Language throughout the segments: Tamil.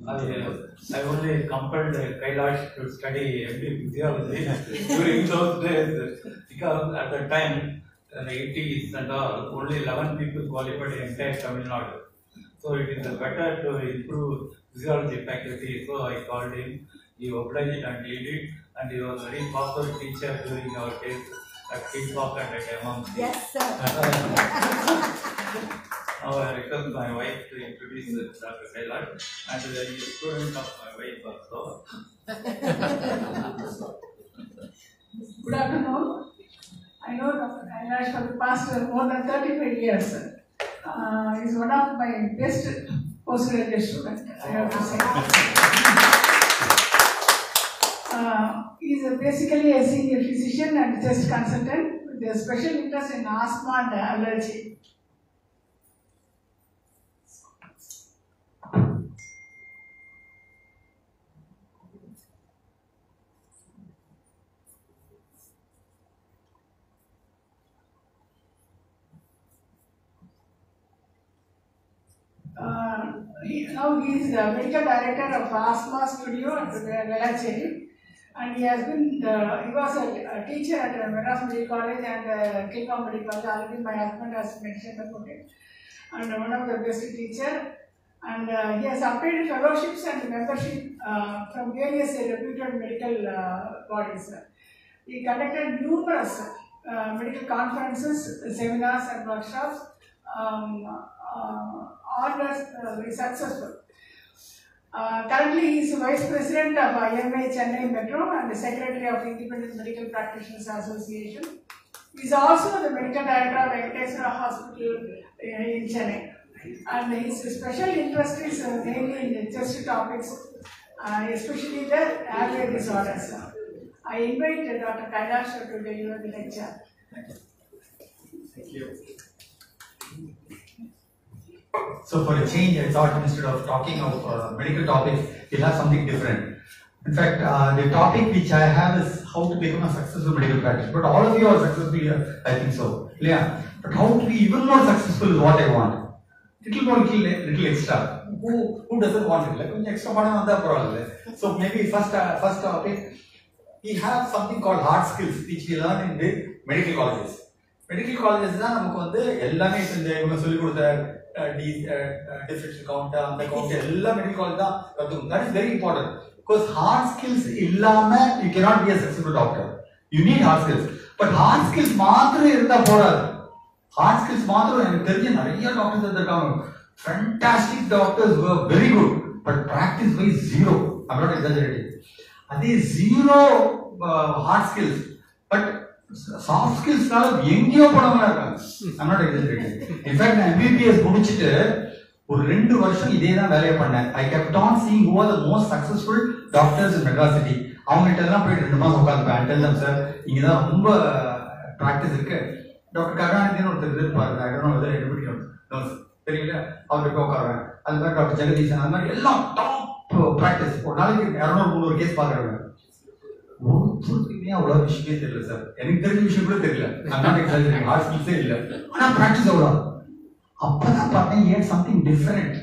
I only compelled Kailash to study MD physiology during those days because at the time, in the 80s and all, only 11 people qualified in entire Tamil Nadu. So it is better to improve physiology faculty. So I called him. He obliged and he did, and he was a very popular teacher during our days at Kingcock and at MMC. Yes, sir. Now I request my wife to introduce Dr. Kailash, and he is a student of my wife also. Good afternoon. I know Dr. Kailash for the past more than 35 years. He is one of my best postgraduate students, I have to say. He is basically a senior physician and chest consultant with a special interest in asthma and allergy. Now he is the medical director of Asthma Studio at Velachery, and he was a teacher at Madras Medical College and Kingcock Medical College. Already my husband has mentioned about it, and one of the best teacher. And he has obtained fellowships and membership from various reputed medical bodies. He conducted numerous medical conferences, seminars, and workshops. All was very successful. Currently, he is Vice President of IMA Chennai Metro and the Secretary of Independent Medical Practitioners Association. He is also the Medical Director of Venkateswara Hospital in Chennai. And his special interest is mainly in chest topics, especially the airway disorders. I invite Dr. Kailash to deliver the lecture. Thank you. So for a change, I thought instead of talking of medical topics, we'll have something different. In fact, the topic which I have is how to become a successful medical practitioner. But all of you are successful here, I think so. Yeah. But how to be even more successful is what I want. Little extra. Who doesn't want it? Like extra problem. So maybe first topic, we have something called hard skills which we learn in the medical colleges. Medical colleges தான் நமக்கு வந்து எல்லாமே இந்த இவங்க சொல்லி கொடுத்த differential count அந்த count எல்லா medical college தான் கத்துக்கணும். That is very important because hard skills இல்லாம you cannot be a successful doctor. You need hard skills. But hard skills மாத்திரம் இருந்தா போறாது. Hard skills மாத்திரம் எனக்கு தெரிஞ்ச நிறைய டாக்டர்ஸ் இருக்காங்க. Fantastic doctors who are very good but practice wise zero. I'm not exaggerating. அதே zero hard skills but soft skills நால எங்கேயோ போனவங்களா இருக்காங்க. I'm not exaggerating. In fact, நான் MBBS முடிச்சிட்டு ஒரு 2 வருஷம் இதே தான் வேலையை பண்ணேன். I kept on seeing who are the most successful doctors in Madras city. அவங்க கிட்ட எல்லாம் போயிட்டு 2 மாசம் உட்கார்ந்துப்பேன். Tell them, sir, இங்க தான் ரொம்ப பிராக்டிஸ் இருக்கு. டாக்டர் கருணாநிதினு ஒருத்தர் இருப்பாரு. I don't know whether anybody knows. தெரியல, அவர்கிட்ட உட்காருவேன். அது மாதிரி டாக்டர் ஜெகதீசன், அது மாதிரி எல்லாம் டாப் பிராக்டிஸ். ஒரு நாளைக்கு 200-300 கேஸ் பார்க்குறாங்க. ஒருத்தருக்குமே அவ்வளோ விஷயமே தெரியல சார். எனக்கு தெரிஞ்ச விஷயம் கூட தெரியல. ஹார்ட் ஸ்கில்ஸே இல்லை. ஆனால் ப்ராக்டிஸ் அவ்வளோ. அப்பதான் பார்த்தேன் ஏன் something different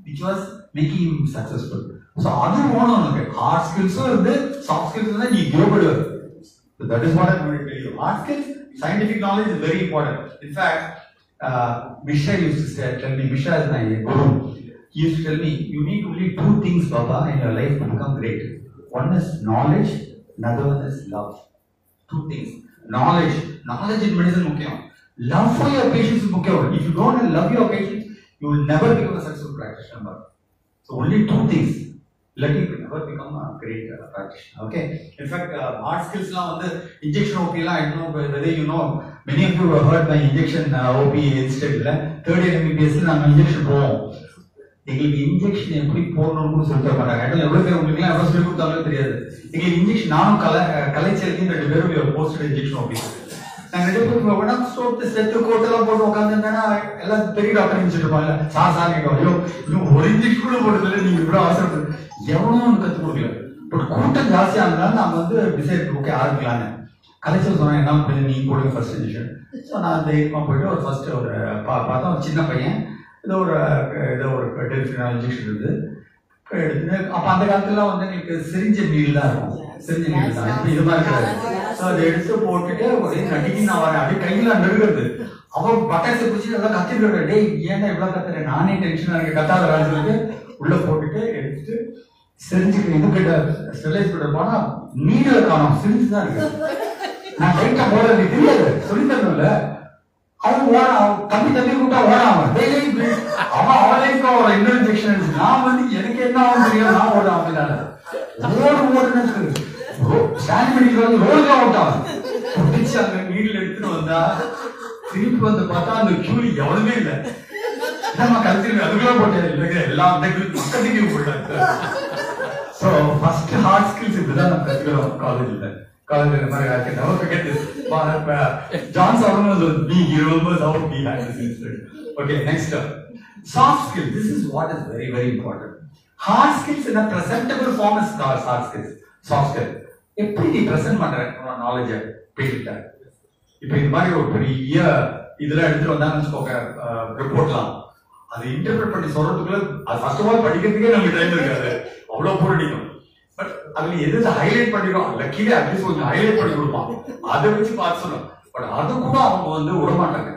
which was making him successful. So அது வேணும் உனக்கு. ஹார்ட் ஸ்கில்ஸும் இருந்து சாஃப்ட் ஸ்கில்ஸ் இருந்தால் நீ கியோபடுவார். That is what I want to tell you. Hard skills, scientific knowledge is very important. In fact, Mishra used to tell me, Mishra is my guru. He used to tell me, you need only 2 things, Baba, in your life to become great. One is knowledge, another one is love. 2 things. Knowledge in medicine is mukkiyam. Love for your patients is mukkiyam. If you don't love your patients, you will never become a successful practitioner. So only 2 things. Let you never become a great practitioner. Okay. In fact, hard skills la vandu injection OP la, I don't know whether you know, many of you have heard my injection OP instead la third year MBBS la nam injection povom. எங்களுக்கு இன்ஜெக்ஷன் எப்படி போடணும்னு சொல்லிட்டு மாட்டாங்க. எவ்வளவு பேர் உங்களுக்கு எல்லாம் எவ்வளவு சொல்லி கொடுத்தாலும் தெரியாது. எங்களுக்கு இன்ஜெக்ஷன் நானும் கலைச்சலுக்கு 2 பேரும் போஸ்ட் இன்ஜெக்ஷன் ஓகே. நாங்கள் 2 பேரும் வேணா ஸ்டோப் செட்டு கோட்டெல்லாம் போட்டு உட்காந்துருந்தேன்னா எல்லாம் பெரிய டாக்டர் நினைச்சிட்டு இருப்பாங்க. சார் கேட்கும், ஐயோ இன்னும் ஒரு இன்ஜெக்ஷன் கூட போடுறதுல நீங்க இவ்வளவு அவசரப்படுது. எவ்வளவு கற்றுக் கொடுக்கல. பட் கூட்டம் ஜாஸ்தியா இருந்தாலும் நாம வந்து டிசைட் ஓகே ஆரம்பிக்கலான்னு. கலைச்சல் சொன்னா என்ன பண்ணி நீங்க போடுங்க ஃபர்ஸ்ட் இன்ஜெக்ஷன். ஸோ நான் தைரியமா போயிட்டு ஒரு ஃபர்ஸ்ட் ஒரு பார்த்தா ஒரு சின்ன பையன் ஏதோ ஒரு டெலிஃபினால் இன்ஜெக்ஷன் இருக்குது. எடுத்து அப்ப அந்த காலத்துல வந்து எனக்கு சிரிஞ்ச நீல் தான் இருக்கும். சிரிஞ்ச நீல் தான் இப்ப இது மாதிரி இருக்காது. அதை எடுத்து போட்டுட்டு ஒரே நடிக்கு நான் வரேன் அப்படியே கையில நடுகிறது. அவன் பட்டாசு பிடிச்சி எல்லாம் கத்திட்டு டேய் ஏன்னா இவ்வளவு கத்துறேன் நானே டென்ஷனா இருக்க கத்தாத வேலை சொல்லிட்டு உள்ள போட்டுட்டு எடுத்துட்டு சிரிஞ்சுக்கு இது கிட்ட ஸ்டெர்லைஸ் கிட்ட போனா நீல காணும் சிரிஞ்சுதான் இருக்கு. நான் லைட்டா போட எனக்கு தெரியாது சொல்லி தரணும்ல. அவன் ஓட தம்பி கூட்டா ஓடாம அவன் அவளைக்கு ஒரு இன்னொரு இன்ஜெக்ஷன் நான் வந்து எனக்கு என்ன ஆகும் தெரியும் நான் ஓட அப்படின்னால ஓடுன்னு ஸ்டாண்ட் பண்ணிட்டு வந்து ரோடுலாம் ஓட்டான் பிடிச்சு அங்க நீடில் எடுத்துட்டு வந்தா திருப்பி வந்து பார்த்தா அந்த கியூலி எவனுமே இல்லை. நம்ம கல்ச்சர் அதுக்குள்ள போட்டேன் இல்லைங்க எல்லா மக்களுக்கு போட்டாங்க. ஸோ ஃபர்ஸ்ட் ஹார்ட் ஸ்கில்ஸ் இப்படிதான் நம்ம கத்துக்கிறோம் காலேஜ்ல. College in America, I can never forget this. John Solomon was me. He remembers how he had this incident. Okay, next up. Soft skills. This is what is very, very important. Hard skills in a presentable form is hard skills. Soft skills. எப்படி நீ present பண்ற knowledge பேசிட்ட. இப்போ இந்த மாதிரி ஒரு பெரிய இதெல்லாம் எடுத்துட்டு வந்தாங்கன்னு வச்சுக்கோங்க ரிப்போர்ட்லாம். அதை இன்டர்பிரட் பண்ணி சொல்றதுக்குள்ள அது ஃபர்ஸ்ட் ஆஃப் ஆல் படிக்கிறதுக்கே நமக்கு டைம் இருக்காது. அவ்வளவு போர் அடிக்கும். பட் அதுல எது ஹைலைட் பண்ணிடும் லக்கிலே அட்லீஸ்ட் கொஞ்சம் ஹைலைட் பண்ணி கொடுப்பான். அதை வச்சு பார்த்து சொல்லணும். பட் அது கூட அவங்க வந்து விடமாட்டாங்க.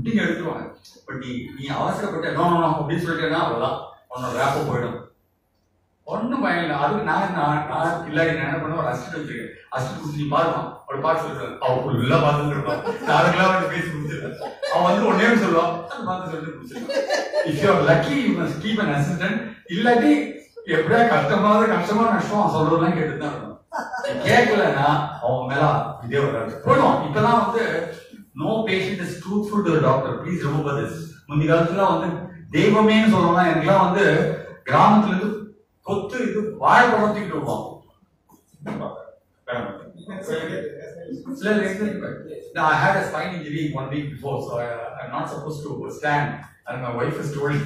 நீங்க எடுத்துருவாங்க. பட் நீ அவசரப்பட்ட நோ அப்படின்னு சொல்லிட்டேன்னா அவ்வளவுதான் உன்னோட ரேப்ப போயிடும். ஒன்னும் பயம் இல்லை. அதுக்கு நான் இல்லாடி நான் என்ன பண்ணுவேன் ஒரு அசிஸ்டன்ட் வச்சிருக்கேன். அசிஸ்டன்ட் கொடுத்து நீ பாருமா ஒரு பாட்டு சொல்லுவேன். அவன் ஃபுல்லா பார்த்துட்டு இருப்பான். நாளைக்கெல்லாம் வந்து பேசி முடிச்சிருக்கேன். அவன் வந்து ஒன்னே சொல்லுவான் பார்த்து சொல்லிட்டு முடிச்சிருக்கான். If you are lucky you must keep an assistant. இல்லாட்டி எப்படியா கஷ்டமா நஷ்டம் சொல்றதெல்லாம் கேட்டுதான் இருக்கணும். கேட்கலன்னா அவன் மேல இதே வராது போயிடுவான். இப்பெல்லாம் வந்து no patient is truthful to doctor. Please remember this. முந்தி காலத்துல வந்து தெய்வமேன்னு சொல்றோம்னா எனக்குலாம் வந்து கிராமத்துல இருந்து கொத்து இது வாழைப்பழம் தூக்கிட்டு வருவான். I had a spine injury 1 week before, so I'm not supposed to stand. And my wife has told me.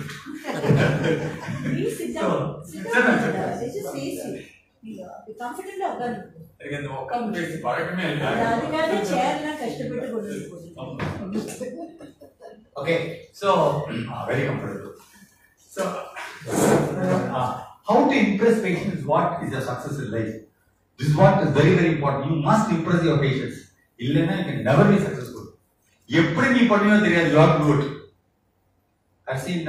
Please sit down. Sit down. Just face it. Be confident of that. எனக்கு இந்த உட்கார்ந்து பேசி பழக்கமே இல்லை. அதுக்காக சேர்லாம் கஷ்டப்பட்டு கொண்டு Okay, so very comfortable. So how to impress patients? What is your success in life? This is what is very, very important. You must impress your patients. இல்லைன்னா you can never be successful. எப்படி நீ பண்ணுவோ தெரியாது. You have to do it. I've seen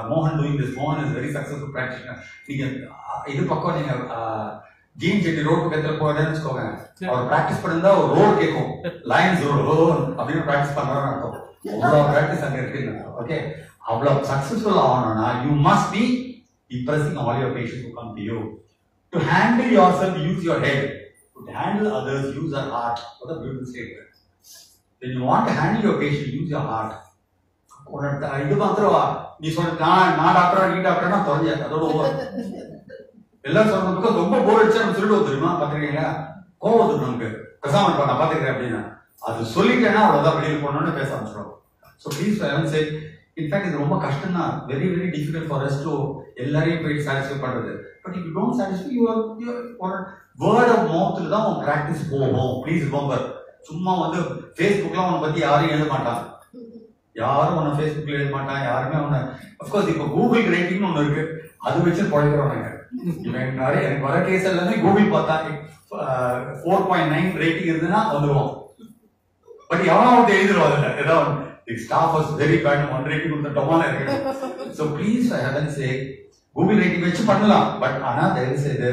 Mohan doing this. Mohan is a very successful practitioner. நீங்க இது பக்கம் நீங்க ஜீன் ஜெட்டி ரோட் பக்கத்துல போறேன்னு வச்சுக்கோங்க. அவர் பிராக்டிஸ் பண்ணிருந்தா ஒரு ரோட் கேட்கும். லைன்ஸ் ரோட் அப்படின்னு பிராக்டிஸ் பண்றான்னு அர்த்தம். அவ்வளோ பிராக்டிஸ் அங்க இருக்கு. ஓகே, அவ்வளவு சக்சஸ்ஃபுல் ஆகணும்னா you must be impressing all your patients who come to you. To handle yourself, use your head. To handle others, use your heart. What a beautiful statement. When you want to handle your patient, use your heart. இது மாத்திரவா நீ சொல்ற நான் டாக்டரா நீ டாக்டர்னா தொலைஞ்ச அதோட ஓவர். எல்லாம் சொல்றதுக்கு ரொம்ப போர் அடிச்சா நம்ம சொல்லிடுவோம் தெரியுமா? பாத்துருக்கீங்களா? கோவம் வந்து நமக்கு பேசாம இருப்பா நான் பாத்துக்கிறேன் அப்படின்னா அது சொல்லிட்டேன்னா அவ்வளவுதான் வெளியில் போனோம்னு பேச ஆரம்பிச்சிடும். ஸோ ப்ளீஸ் சே இன்ஃபேக்ட் இது ரொம்ப கஷ்டம் தான். Very very difficult for us to எல்லாரையும் போயிட்டு சாட்டிஸ்ஃபை பண்றது. But if you don't satisfy word of மவுத்ல தான் உன் பிராக்டிஸ் போகும். Please remember. சும்மா வந்து ஃபேஸ்புக்லாம் உன்னை பத்தி யாரும் எழுத மாட்டான். யாரும் உன்னை ஃபேஸ்புக்ல எழுத மாட்டான். யாருமே உன்னை அஃப்கோர்ஸ் இப்போ கூகுள் ரேட்டிங்னு ஒன்று இருக்கு. அது வச்சு பழைக்கிறோம் நாங்க. நிறைய எனக்கு வர கேஸ் எல்லாமே கூகுள் பார்த்தா 4.9 ரேட்டிங் இருந்ததுன்னா வந்துருவோம். பட் எவனா வந்து எழுதிருவாங்க இல்லை ஏதாவது staff was very bad 1 rating கொடுத்துட்டோமான இருக்கு. So please I haven't say Google rating வச்சு பண்ணலாம். பட் ஆனா தயவு செய்து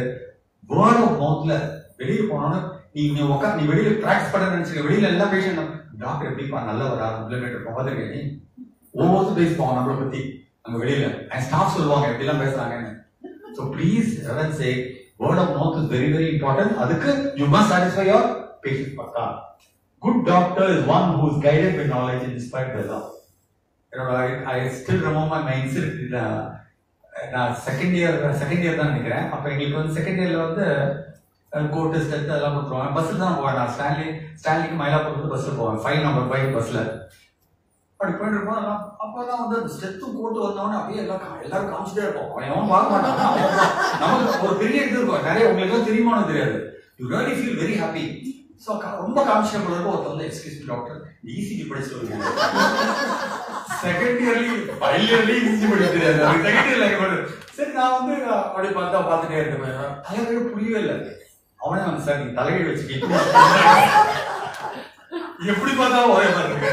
வேர்ட் ஆஃப் மவுத்ல வெளியே போனோன்னு நீ உட்காந்து நீ வெளியில பிராக்டிஸ் பண்ண நினைச்சுக்க. வெளியில எல்லா பேஷண்ட் டாக்டர் எப்படிப்பா நல்லவரா பிளட் பார்த்துருக்கேன் நீ ஒவ்வொரு பேசுவாங்க நம்மளை பத்தி அங்க வெளியில ஸ்டாஃப் சொல்லுவாங்க எப்படிலாம் பேசுறாங்கன்னு. So please haven't say word of mouth is very very important. அதுக்கு you must satisfy your patient பக்கா. Good doctor is one who is guided by knowledge and inspired by love. You know, I still remember my incident. நான் செகண்ட் இயர் தான் நினைக்கிறேன். அப்போ எங்களுக்கு வந்து செகண்ட் இயர்ல வந்து கோட் டெஸ்ட் அதெல்லாம் கொடுத்துருவாங்க. பஸ்ஸில் தான் போவேன். நான் ஸ்டான்லிக்கு மயிலாப்பூர் பஸ்ஸில் போவேன். 5 நம்பர் 5 பஸ்ஸில் அப்படி போயிட்டு இருப்போம். அப்போதான் வந்து அந்த ஸ்டெத்தும் கோட்டு வந்தவொடனே அப்படியே எல்லாரும் காமிச்சிட்டே இருப்போம். அவன் பார்க்க மாட்டான். நமக்கு ஒரு பெரிய இது இருக்கும். நிறைய உங்களுக்கு தெரியுமானு தெரியாது. You really feel very happy. So ரொம்ப காமிச்சிட்ட போல இருக்கும். ஒருத்தர் வந்து எக்ஸ்கியூஸ் மீ டாக்டர் இசிஜி படிச்சுட்டு வருவீங்க செகண்ட் இயர்லி இன்ஜி படிக்க தெரியாது, செகண்ட் இயர்ல சரி நான் வந்து அப்படி பார்த்துட்டே இருக்கேன். தலைவீடு புரியவே இல்லை. அவனே வந்து சார் நீங்க தலைவீடு வச்சுக்க எப்படி பார்த்தாலும் ஒரே மாதிரி இருக்கு,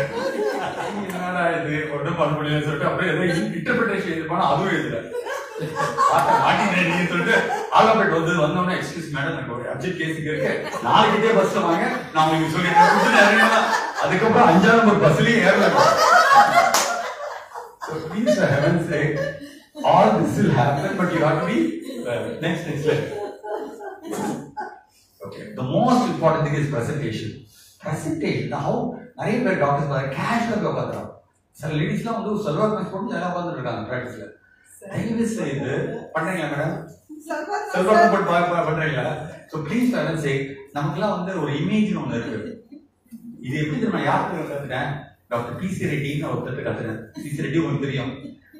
என்னடா இது ஒன்றும் பண்ண முடியலன்னு சொல்லிட்டு அப்படியே ஏதோ இன்டர்பிரேஷன் இது பண்ணா அதுவும் எழுதல மாட்டேன் சொல்லிட்டு ஆகாபேட் வந்தோடனே எக்ஸ்கியூஸ் மேடம் எனக்கு ஒரு அர்ஜென்ட் கேஸுக்கு இருக்கு, நாளைக்கிட்டே பஸ்ல வாங்க நான் உங்களுக்கு சொல்லிட்டு அதுக்கப்புறம் 5ஆம் நம்பர் பஸ்லயும் ஏறல. So please for heaven's sake, all this will happen, but you have to be next slide. Okay, the most important thing is presentation. Presentation. How நிறைய பேர் டாக்டர்ஸ் பாருங்க கேஷுவலா உட்காந்துறாங்க. சில லேடிஸ்லாம் வந்து சல்வார் கமீஸ் போட்டு நல்லா உட்காந்துட்டு இருக்காங்க பிராக்டிஸ்ல. தயவு செய்து பண்றீங்களா மேடம்? சல்வார் போட்டு பண்றீங்களா? So please for heaven's sake, நமக்குலாம் வந்து ஒரு இமேஜ் ஒன்று இருக்கு. இது எப்படி தெரியுமா யாருக்கு கத்துட்டேன்? டாக்டர் பிசி ரெட்டின்னு ஒருத்தர் கத்துறேன். பிசி ரெட்டி உங்களுக்கு தெரியும்.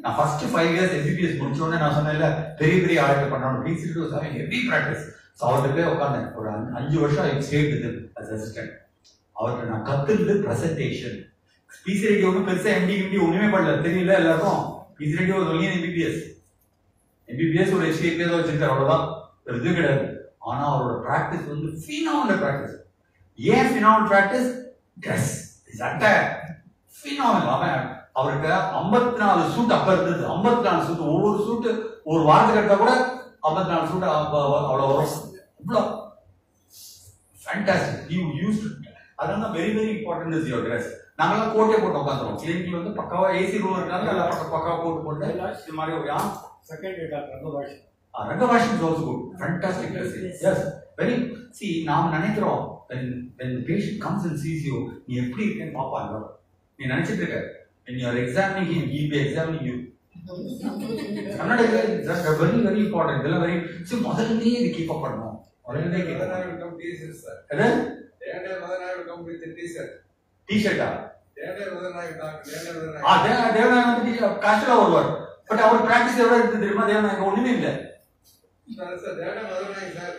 நான் ஃபர்ஸ்ட் 5 இயர்ஸ் எம்பிபிஎஸ் முடிச்ச உடனே நான் சொன்னேன்ல பெரிய பெரிய ஆளுக்கு பண்ணணும். PC Reddy was having heavy practice. So அவர்கிட்ட போய் உட்காந்தேன். ஒரு 5 வருஷம் I stayed with him as assistant. அவர்கிட்ட நான் கத்துறது பிரசன்டேஷன். பிசி ரெட்டி ஒன்றும் பெருசாக எம்டி ஒன்றுமே பண்ணல, தெரியல எல்லாருக்கும். பிசி ரெட்டி ஒரு ஒன்லி எம்பிபிஎஸ் ஒரு HPS வச்சிருக்காரு, அவ்வளோதான், ஒரு இது கிடையாது. ஆனால் அவரோட ப்ராக்டிஸ் வந்து ஃபினாமினல் ப்ராக்டிஸ். ஏன் ஃபினாமினல் ப்ராக்டிஸ்? ட்ரெஸ் சட்டை ஃபினாமினல். அவருக்கு 54 சூட் அப்ப இருந்தது. 54 சூட், ஒவ்வொரு சூட்டு ஒரு வாரத்துக்கு எடுத்தா கூட 54 சூட் அவ்வளோ வரும். அவ்வளோ ஃபேண்டாஸ்டிக். யூ யூஸ்ட் அதெல்லாம் very very important is your dress. நாங்கெல்லாம் கோட்டே போட்டு உட்காந்துருவோம். கிளினிக்ல வந்து பக்காவா ஏசி ரூம் இருக்காங்க, நல்லா பக்காவா கோட் போட்டு இது மாதிரி ஒரு second ரங்கபாஷ் Rangavashi is also good. Fantastic dressing. Yes. Very. See, நாம் நினைக்கிறோம் when the patient comes and sees you, நீ எப்படி இருக்கேன்னு பாப்பாங்க. நீ நினைச்சிட்டு இருக்க when you are examining him, he will be examining you. I'm not examining. That's very very important. இதெல்லாம் very. So முதல்ல இது கீப் அப் பண்ணணும். முதல்ல கீப் அப் பண்ணணும். T-shirt sir. என்ன? Devanay will come with a T-shirt. T-shirt-ஆ? Devanay வந்து காஸ்ட்ல வருவார். பட் அவர் பிராக்டிஸ் எவ்வளவு இருக்கு தெரியுமா? தேவநாயகம் ஒண்ணுமே இல்ல. சார் தேவநாயகம் மதுரை சார்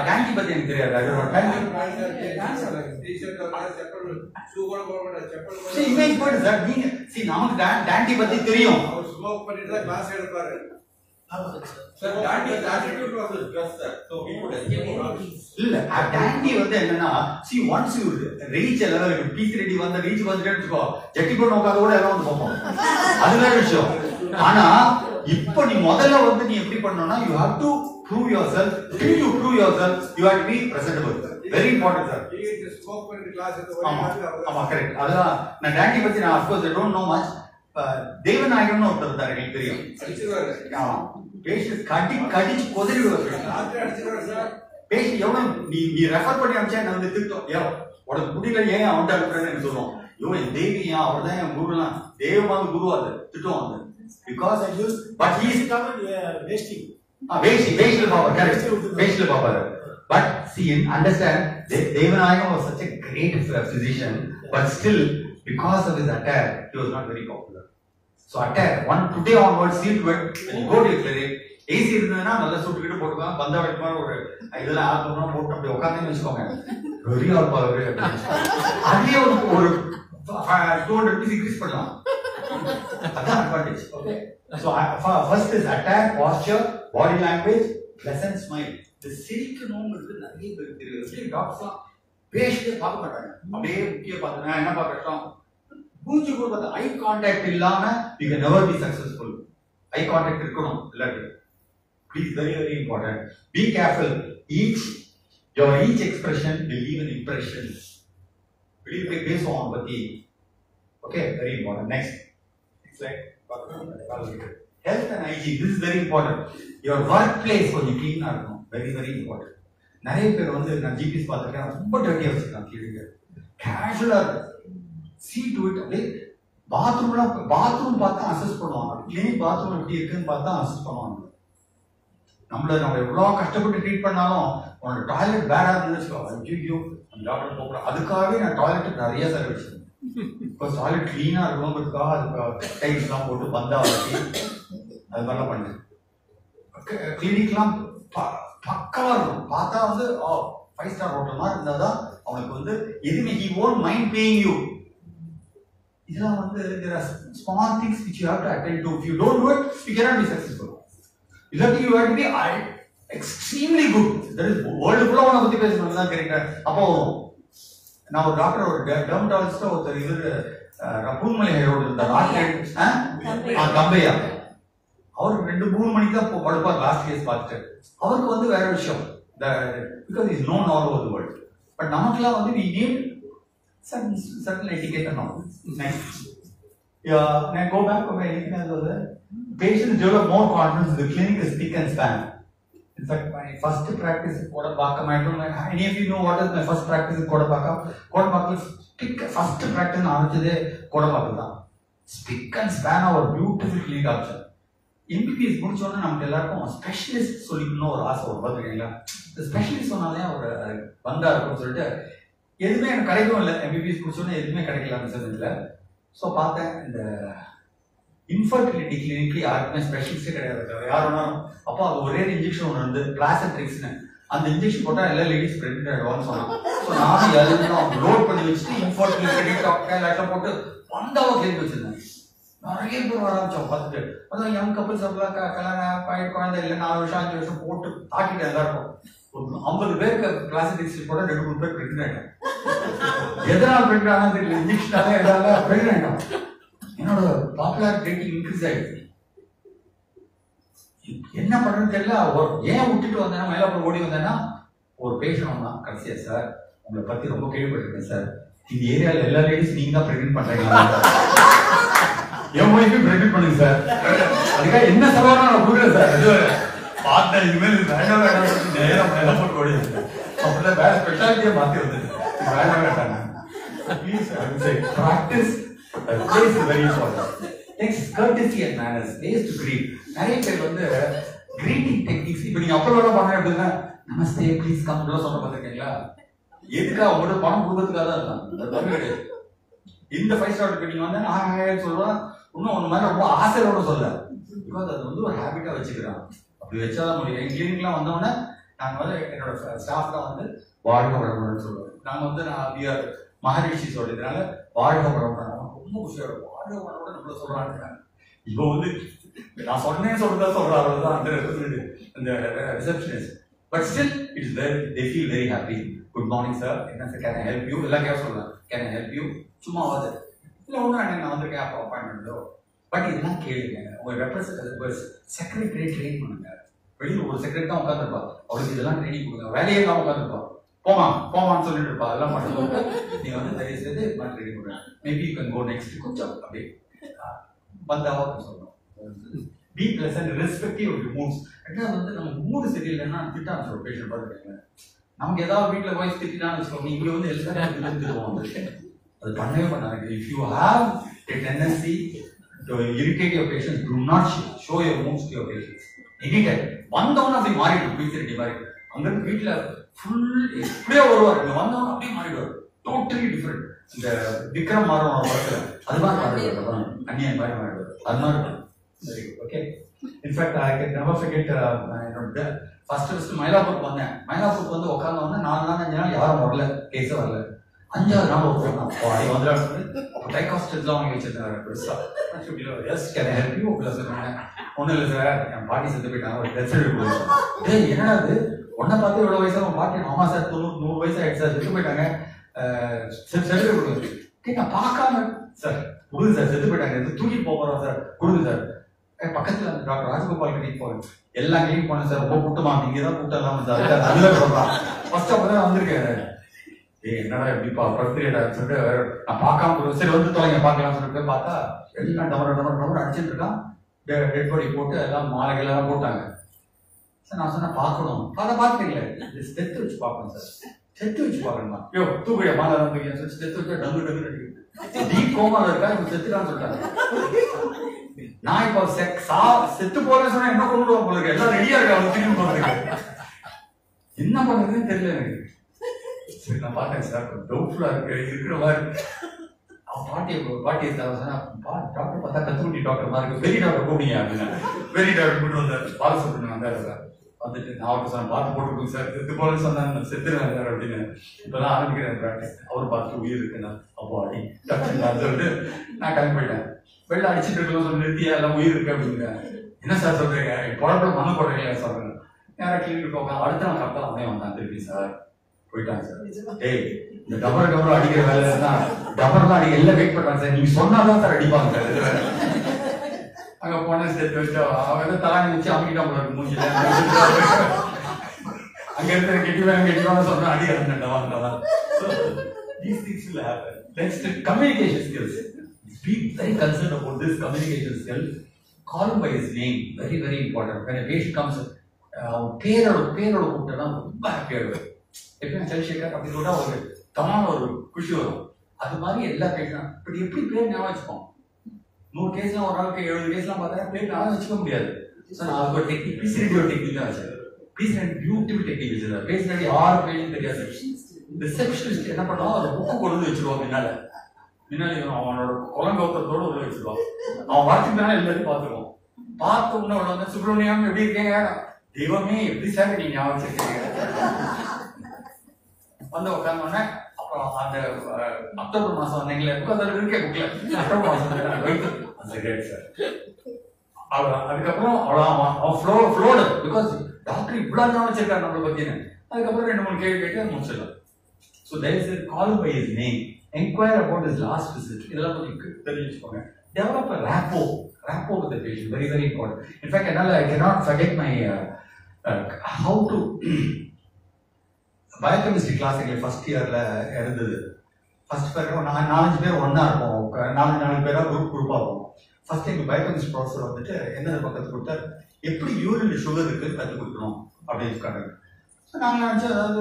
டாண்டி பத்தி எனக்கு தெரியாது. அது ஒரு T-shirt और चप्पल शू கூட போட चप्पल see image போடு சார். நீங்க see நமக்கு டாண்டி பத்தி தெரியும். அவர் ஸ்மோக் பண்ணிட்டு தான் கிளாஸ் எடுப்பாரு. Sir dandy attitude was just that. So we could இல்ல டாண்டி வந்து என்னன்னா see once you reach a level, பீஸ் ரெடி வந்து ரீச் வந்துட்டே வெச்சுக்கோ, ஜெட்டி போட்டு உட்கார்ந்து கூட எல்லாம் வந்து போவோம். அதுதான் விஷயம். ஆனா இப்போ நீ முதல்ல வந்து நீ எப்படி பண்ணனும்னா you have to prove yourself. Till you prove yourself, you have to be presentable. Very important sir. he just smoke பண்ணிட்டு கிளாஸ் எடுத்து ஒரே மாதிரி ஆமா கரெக்ட். அதான் நான் டாண்டி பத்தி நான் of course I don't know much. தேவநாயகம்னு ஒருத்தர் இருந்தாரு, எனக்கு தெரியும். அடிச்சிருவாரு. ஆமா பேஷண்ட் கடிச்சு கொதறிடுவாரு. ராத்திரி அடிச்சிருவாரு சார். பேஷண்ட் எவ்வளவு நீ ரெஃபர் பண்ணி அனுப்பிச்சா என்ன வந்து திட்டம் ஏன் உனக்கு முடியல ஏன் அவன்கிட்ட அனுப்புறேன்னு எனக்கு சொல்லுவோம். ஐயோ என் தேவி ஏன் அவர் தான் என் குருலாம் தேவமாக குரு அது திட்டம் வந்து because I use but he is wasting வேஷ்டில பாப்பாரு. கரெக்ட், வேஷ்டில பாப்பாரு. But see understand Devanayagam was such a great physician, but still because of his attire he was not very popular. So attire one today onwards see to it when you go to a clinic AC இருந்ததுன்னா நல்ல சூட் கிட்ட போட்டுக்கலாம், பந்தா வைக்க மாதிரி ஒரு இதெல்லாம் ஆல்பம் போட்டு அப்படி உட்காந்து வச்சுக்கோங்க. வெரி ஆல்பா அதுலயே ஒரு 200 rupees increase பண்ணலாம். அதான் advantage. Okay so first is attire, posture, body language, pleasant smile. இந்த சிரிக்கணும்ங்கிறது நிறைய பேருக்கு தெரியும். டாக்டர்ஸ்லாம் பேஷண்டே பார்க்க மாட்டாங்க, அப்படியே முக்கிய பார்த்து நான் என்ன பார்க்கறோம் பூச்சி கூட பார்த்து ஐ கான்டாக்ட் இல்லாம you can never be successful. Eye contact இருக்கணும் இல்லாட்டி. Please, very very important. Be careful. Your each expression will leave an impression. Believe me, based on pati. Okay, very important. Next slide. Health and hygiene. This is very important. Your workplace கொஞ்சம் clean ஆ இருக்கணும். Very very important. நிறைய பேர் வந்து நான் ஜிபிஎஸ் பார்த்துருக்கேன், ரொம்ப டர்ட்டியா வச்சிருக்காங்க கிளினிக். கேஷுவலா see to it. அப்படியே பாத்ரூம் பார்த்தா அசஸ் பண்ணுவாங்க. கிளினிக் பாத்ரூம் எப்படி இருக்குன்னு பார்த்தா அசஸ் பண்ணுவாங்க. நம்ம எவ்வளவு கஷ்டப்பட்டு ட்ரீட் பண்ணாலும் உன்னோட டாய்லெட் பேடா இருந்துச்சுக்கோ ஐயோ அந்த டாக்டர் போகலாம். அதுக்காகவே நான் டாய்லெட் நிறைய செலவழிச்சேன். இப்போ டாய்லெட் கிளீனா இருக்கணுங்கிறதுக்காக அதுக்கு டைல்ஸ் எல்லாம் போட்டு பந்தா வச்சு அது மாதிரிலாம் பண்ணேன். கிளினிக்லாம் பக்காவா இருக்கும். பார்த்தா வந்து 5 ஸ்டார் ஹோட்டல் மாதிரி இருந்தாதான் அவனுக்கு வந்து எதுவுமே he won't mind paying you. இதெல்லாம் வந்து there are small things which you have to attend to. If you don't do it, you cannot be successful. இல்லாட்டி you have to be extremely good. That is world full of பத்தி பேசணும் தான் கரெக்டா. அப்போ நான் ஒரு டாக்டர் ஒரு டெர்மடாலஜிஸ்ட் ஒருத்தர் இவர் ரப்பூன்மலை ரோடு இருந்தார் கம்பையா. அவர் 2-3 மணிக்கு தான் படுப்பார் லாஸ்ட் கேஸ் பார்த்துட்டு. அவருக்கு வந்து வேற விஷயம் because is known all over the world. But நமக்குலாம் வந்து we need certain etiquette and all. Next. Yeah, now go back to anything else over there. Patients develop more confidence. The clinic is thick and span. In fact, my first practice in Kodapakam, I don't know, any of you know what is my first practice in Kodapakam? Kodapakam is thick, first practice in Anachade, Kodapakam. Spick and span our beautiful clinic culture. MBBS முடிச்சோன்னா நமக்கு எல்லாருக்கும் ஸ்பெஷலிஸ்ட் சொல்லிக்கணும் ஒரு ஆசை ஒரு பார்த்துருக்கீங்களா? இந்த ஸ்பெஷலிஸ்ட் சொன்னாலே ஒரு வந்தா இருக்கும்னு சொல்லிட்டு எதுவுமே எனக்கு கிடைக்கும் இல்லை. MBBS முடிச்சோன்னா எதுவுமே கிடைக்கல அந்த சமயத்தில். ஸோ பார்த்தேன் இந்த இன்ஃபர்டிலிட்டி கிளினிக் யாருக்குமே ஸ்பெஷலிஸ்டே கிடையாது. யார் வேணாலும் அப்போ அது ஒரே இன்ஜெக்ஷன் ஒன்று வந்து பிளாசட்ரிக்ஸ்னு அந்த இன்ஜெக்ஷன் போட்டால் எல்லா லேடிஸ் பிரெக்னென்ட் ஆகிடுவான்னு சொன்னாங்க. ஸோ நானும் எல்லாரும் லோட் பண்ணி வச்சுட்டு இன்ஃபர்டிலிட்டி டாக்டர் போட்டு வந்தாவோ கேள்வி வச்சிருந்தேன். நிறைய பேர் வர ஆரம்பிச்சோம் பார்த்துட்டு. அதான் யங் கப்பிள்ஸ் அப்படிலாம் கல்யாணம் ஆயிட்டு குழந்தை இல்லை 4 வருஷம் 5 வருஷம் போட்டு தாக்கிட்டு எல்லாருக்கும் ஒரு 50 பேருக்கு பிளாஸ்டிக் போட 2-3 பேர் பிரெக்னென்ட் ஆகிட்டேன். எதனால் பிரெக்னென்ட் ஆனா தெரியல, இன்ஜெக்ஷனாலே எதால பிரெக்னென்ட் ஆகிட்டோம். என்னோட பாப்புலாரிட்டி இன்க்ரீஸ் ஆயிடுச்சு. என்ன பண்றதுன்னு தெரியல. ஏன் விட்டுட்டு வந்தேன்னா மயிலாப்பூர் ஓடி வந்தேன்னா ஒரு பேஷண்ட் வந்தான் கடைசியா, சார் உங்களை பத்தி ரொம்ப கேள்விப்பட்டிருக்கேன் சார், இந்த ஏரியாவில் எல்லா லேடிஸ் நீங்க தான் பிரெக்னென்ட் பண்றீங்களா, என் ஒய்ஃபையும் பிரெக்னென்ட் பண்ணுங்க சார், அதுக்காக என்ன செலவாக நான் கொடுக்குறேன் சார். அது பார்த்தேன் இனிமேல் வேண்டாம் வேண்டாம் நேரம் மயிலாப்பூர் ஓடி வந்தேன். அப்படிதான் வேற ஸ்பெஷாலிட்டியை மாற்றி வந்தது. வேண்டாம் வேண்டாங்க. Please practice is very important. Next, courtesy and manners. Ways to greet. நிறைய பேர் வந்து greeting techniques இப்போ நீங்க அப்லோட் பண்ண அப்படின்னா நமஸ்தே ப்ளீஸ் கம் ப்ளோ சொல்ல பார்த்துருக்கீங்களா? எதுக்கா உங்களோட பணம் கொடுக்கறதுக்காக தான் இருக்காங்க. இந்த 5 ஸ்டார் நீங்க வந்து நான் சொல்றேன் இன்னும் ஒன்று மாதிரி ரொம்ப ஆசையோட சொல்ல, பிகாஸ் அது வந்து ஒரு ஹேபிட்டா வச்சுக்கிறான். அப்படி வச்சாதான் முடியும். என் கிளினிக்லாம் வந்தோடனே நாங்கள் வந்து என்னோட ஸ்டாஃப்லாம் வந்து வாழ்க வளமுடன் சொல்லுவேன். நாங்கள் வந்து நான் மகரிஷி சொல்றதுனால வாழ்க வளமுடன் ரொம்ப குஷியோட வாழ்க வளமுடன் நம்மள சொல்றாங்க. இப்போ வந்து நான் சொன்னேன் சொல்றதா சொல்றாரு தான் அந்த receptionist. But still it's very they feel very happy. Good morning sir, என்ன sir can I help you எல்லாம் கேட்க சொல்றேன். கேன் ஐ ஹெல்ப் யூ சும்மாவாது இல்லை ஒன்றும் நான் வந்திருக்கேன் அப்போ அப்பாயின்மெண்ட்டோ. பட் இதெல்லாம் கேளுங்க. உங்க ரெப்ரஸன்ட் செக்ரட்டரி ட்ரெயின் பண்ணுங்க. வெளியில் ஒரு செக்ரட்டரி தான் உட்காந்துருப்பா, அவளுக்கு இதெல்லாம் ட்ரைனிங் கொடுங்க. வேலையே தான் உட்காந்துருப்பா, போமான்னு சொல்லிட்டு இருப்பா. அதெல்லாம் பண்ணும்போது நீங்க வந்து தயவு செய்து ட்ரைனிங் கொடுங்க. Maybe you can go next கொஞ்சம் அப்படியே வந்தாவா சொல்லணும். Be pleasant respective of your moods. ரெண்டாவது வந்து நம்ம மூடு சரியில்லைன்னா திட்டான்னு சொல்ற பேஷண்ட் பார்த்துருக்கீங்க. நமக்கு ஏதாவது வீட்டில் வாய்ஸ் திட்டான்னு வச்சுக்கோங்க, இங்கே வந்து எல்லாரும் திருந்துருவோம். அது பண்ணவே பண்ணாங்க. If you have a tendency to irritate your patients, do not show your moods to your patients. Anytime வந்தவன அப்படி மாறிடும். பீச்சரடி மாதிரி அங்க வீட்டுல ஃபுல் எப்படியே வருவார், இங்க வந்தவன அப்படியே மாறிடுவார். Totally different. இந்த விக்ரம் மாறவனோட படத்துல அது மாதிரி மாறிடுவார். அந்நியன் மாதிரி மாறிடுவார். அது மாதிரி very good. Okay. In fact I can never forget என்னோட ஃபர்ஸ்ட் மயிலாப்பூருக்கு வந்தேன். மயிலாப்பூருக்கு வந்து உட்காந்தவொடனே 4 நாள் 5 நாள் யாரும் வரல, கேஸே வரல. 5ஆவது நாள் ஒருத்தர் வந்து அப்போ டைகாஸ்டெல்லாம் வாங்கி வச்சிருந்தாரு பெருசா. Yes can I help you அப்படிலாம் சொன்னாங்க. ஒன்றும் இல்லை சார், என் பாட்டி செத்து போயிட்டாங்க, ஒரு டெத் சர்டிஃபிகேட் கொடுத்தாங்க. என்னடா அது ஒன்றை பார்த்து எவ்வளோ வயசா உன் பாட்டி? ஆமா சார் 90-100 வயசு ஆயிடுச்சு சார், செத்து போயிட்டாங்க, சர்டிஃபிகேட் கொடுங்க. நான் பார்க்காம சார் கொடுங்க சார், செத்து போயிட்டாங்க, தூக்கி போகிறோம் சார், கொடுங்க சார். பக்கத்துல டாக்டர் ராஜகோபால் கிளினிக் போறேன், எல்லா கிளினிக் போனேன் சார், ரொம்ப கூட்டமா நீங்க தான் கூட்டம் இல்லாம சார், அதுதான் சொல்றான். ஃபர்ஸ்ட் அப்பதான் வந்திருக்கேன். என்னடா எப்படிப்பா பர்த்டேடா சொல்லிட்டு நான் பார்க்காம சரி வந்து தொலைங்க பார்க்கலாம் சொல்லிட்டு பார்த்தா எல்லாம் டமர் அடிச்சுட்டு இருக்கான். டெட் பாடி போட்டு எல்லாம் மாலைகள் எல்லாம் போட்டாங்க. சார் நான் சொன்ன பார்க்கணும், பார்த்துக்கல செத்து வச்சு பார்க்கணும் சார், செத்து வச்சு பார்க்கணுமா? ஐயோ தூக்கிய மாலை வந்து செத்து வச்சா டங்கு டங்கு டீப் கோமால இருக்கா, இப்ப செத்துட்டான்னு சொல்லிட்டாங்க. நான் இப்போ செத்து போறேன்னு சொன்னா என்ன கொண்டு போக போல எல்லாம் ரெடியா இருக்கா அவங்க திரும்பி போறதுக்கு. என்ன பண்றதுன்னு தெரியல எனக்கு. சரி நான் பார்த்தேன் சார், டவுட்ஃபுல்லா இருக்கு இருக்கிற மாதிரி. பாட்டியை டாக்டர் பார்த்தா கத்துக்குட்டி டாக்டர் மாதிரி இருக்கு, பெரிய டாக்டர் கூப்பிங்க அப்படின்னா பெரிய டாக்டர் கூப்பிட்டு வந்தார். பால் சொல்றேன் வந்தாரு சார், வந்துட்டு நான் அவருக்கு சொன்னேன் பார்த்து போட்டுருக்கோங்க சார் இது போல சொன்னாங்க செத்துறேன் சார் அப்படின்னு இப்போதான் ஆரம்பிக்கிறேன் ப்ராக்டிஸ் அவர் பார்த்துட்டு உயிர் இருக்குண்ணா அப்போ அடி டக்குன்னு சொல்லிட்டு நான் கிளம்பி போயிட்டேன் வெளில அடிச்சுட்டு இருக்கலாம் சொல்லி நிறுத்தியா எல்லாம் உயிர் இருக்கு அப்படிங்க என்ன சார் சொல்றீங்க குழப்பம் மண்ணு போடுறீங்களா சொல்றேன் யாரா கிளினிக் போக அடுத்த நாள் கரெக்டாக அவனே வந்தான் திருப்பி சார் போயிட்டாங்க சார் ஏய் இந்த டபர் அடிக்கிற வேலை இருந்தா டபர் தான் அடிக்க எல்லாம் வெயிட் பண்றாங்க சார் நீங்க சொன்னாதான் சார் அடிப்பாங்க சார் இது வேற அங்க போன சேர்த்து வச்சு அவங்க தலாணி வச்சு அமைக்கிட்டா போல இருக்கு மூஞ்சில அங்க இருக்கிற கெட்டிவான சொன்னா அடி இறந்துட்டா these things will happen. Next, communication skills. Be very concerned about this communication skills. Call him by his name. Very, very important. When a patient comes, பேரோட கூப்பிட்டெல்லாம் ரொம்ப ஹாப்பியாக இருக்கும். எப்படின்னா சந்திரசேகர் அப்படி சொல்லிட்டா ஒரு தமான ஒரு குஷி வரும். அது மாதிரி எல்லா பேஷண்டும் பட் எப்படி பேர் ஞாபகம் வச்சுப்போம் 100 கேஸ்லாம் ஒரு நாளுக்கு 70 கேஸ்லாம் பார்த்தா பேர் ஞாபகம் வச்சுக்க முடியாது. ஸோ நான் அதுக்கு ஒரு டெக்னிக் பீசிரெடி ஒரு டெக்னிக் தான் வச்சேன். பீசிரெடி பியூட்டிஃபுல் டெக்னிக் வச்சிருந்தேன். பேசினடி 6 பேஜ் தெரியாது. ரிசப்ஷனிஸ்ட் என்ன பண்ணுவோம் ஒரு புக்கு கொண்டு வந்து வச்சிருவோம் முன்னாடி அவனோட குலங்கோத்திரத்தோடு உள்ள வச்சிருவான். அவன் வாட்சிப்பான எல்லாத்தையும் பார்த்துருவோம். பார்த்த உடனே வந்து சுப்பிரமணியம் எப்படி இருக்கீங்க தெய்வமே எப்படி சார் நீங்க ஞாபகம் வச்சிருக்கீங்க வந்து உட்காந்தோடனே அப்புறம் அந்த அக்டோபர் மாசம் வந்தீங்களே அதில் இருக்க புக்ல அக்டோபர் மாசம் வைத்து சார் அதுக்கப்புறம் அவன் ஃப்ளோடு பிகாஸ் டாக்டர் இவ்வளவு ஞாபகம் வச்சிருக்காரு நம்மளை பத்தின்னு. அதுக்கப்புறம் 2-3 கேள்வி கேட்டு அதை முடிச்சிடலாம். So there is a call by his name. Inquire about his last visit. இதெல்லாம் கொஞ்சம் தெரிஞ்சுக்கோங்க. Develop a rapport with the patient. Very, very important. In fact, I cannot forget my how to biochemistry class in first year இருந்தது. ஃபர்ஸ்ட் பேர் 4-5 பேர் ஒன்னா இருப்போம். 4 பேரா குரூப்பா இருப்போம். ஃபர்ஸ்ட் எங்க பயோகெமிஸ்ட்ரி ப்ரொஃபஸர் வந்துட்டு என்ன பக்கத்து கொடுத்தாரு எப்படி யூரின் சுகர் இருக்கு கற்றுக் கொடுக்கணும் அப்படின்னு இருக்காங்க. நாங்கள் நினச்சோம் அதாவது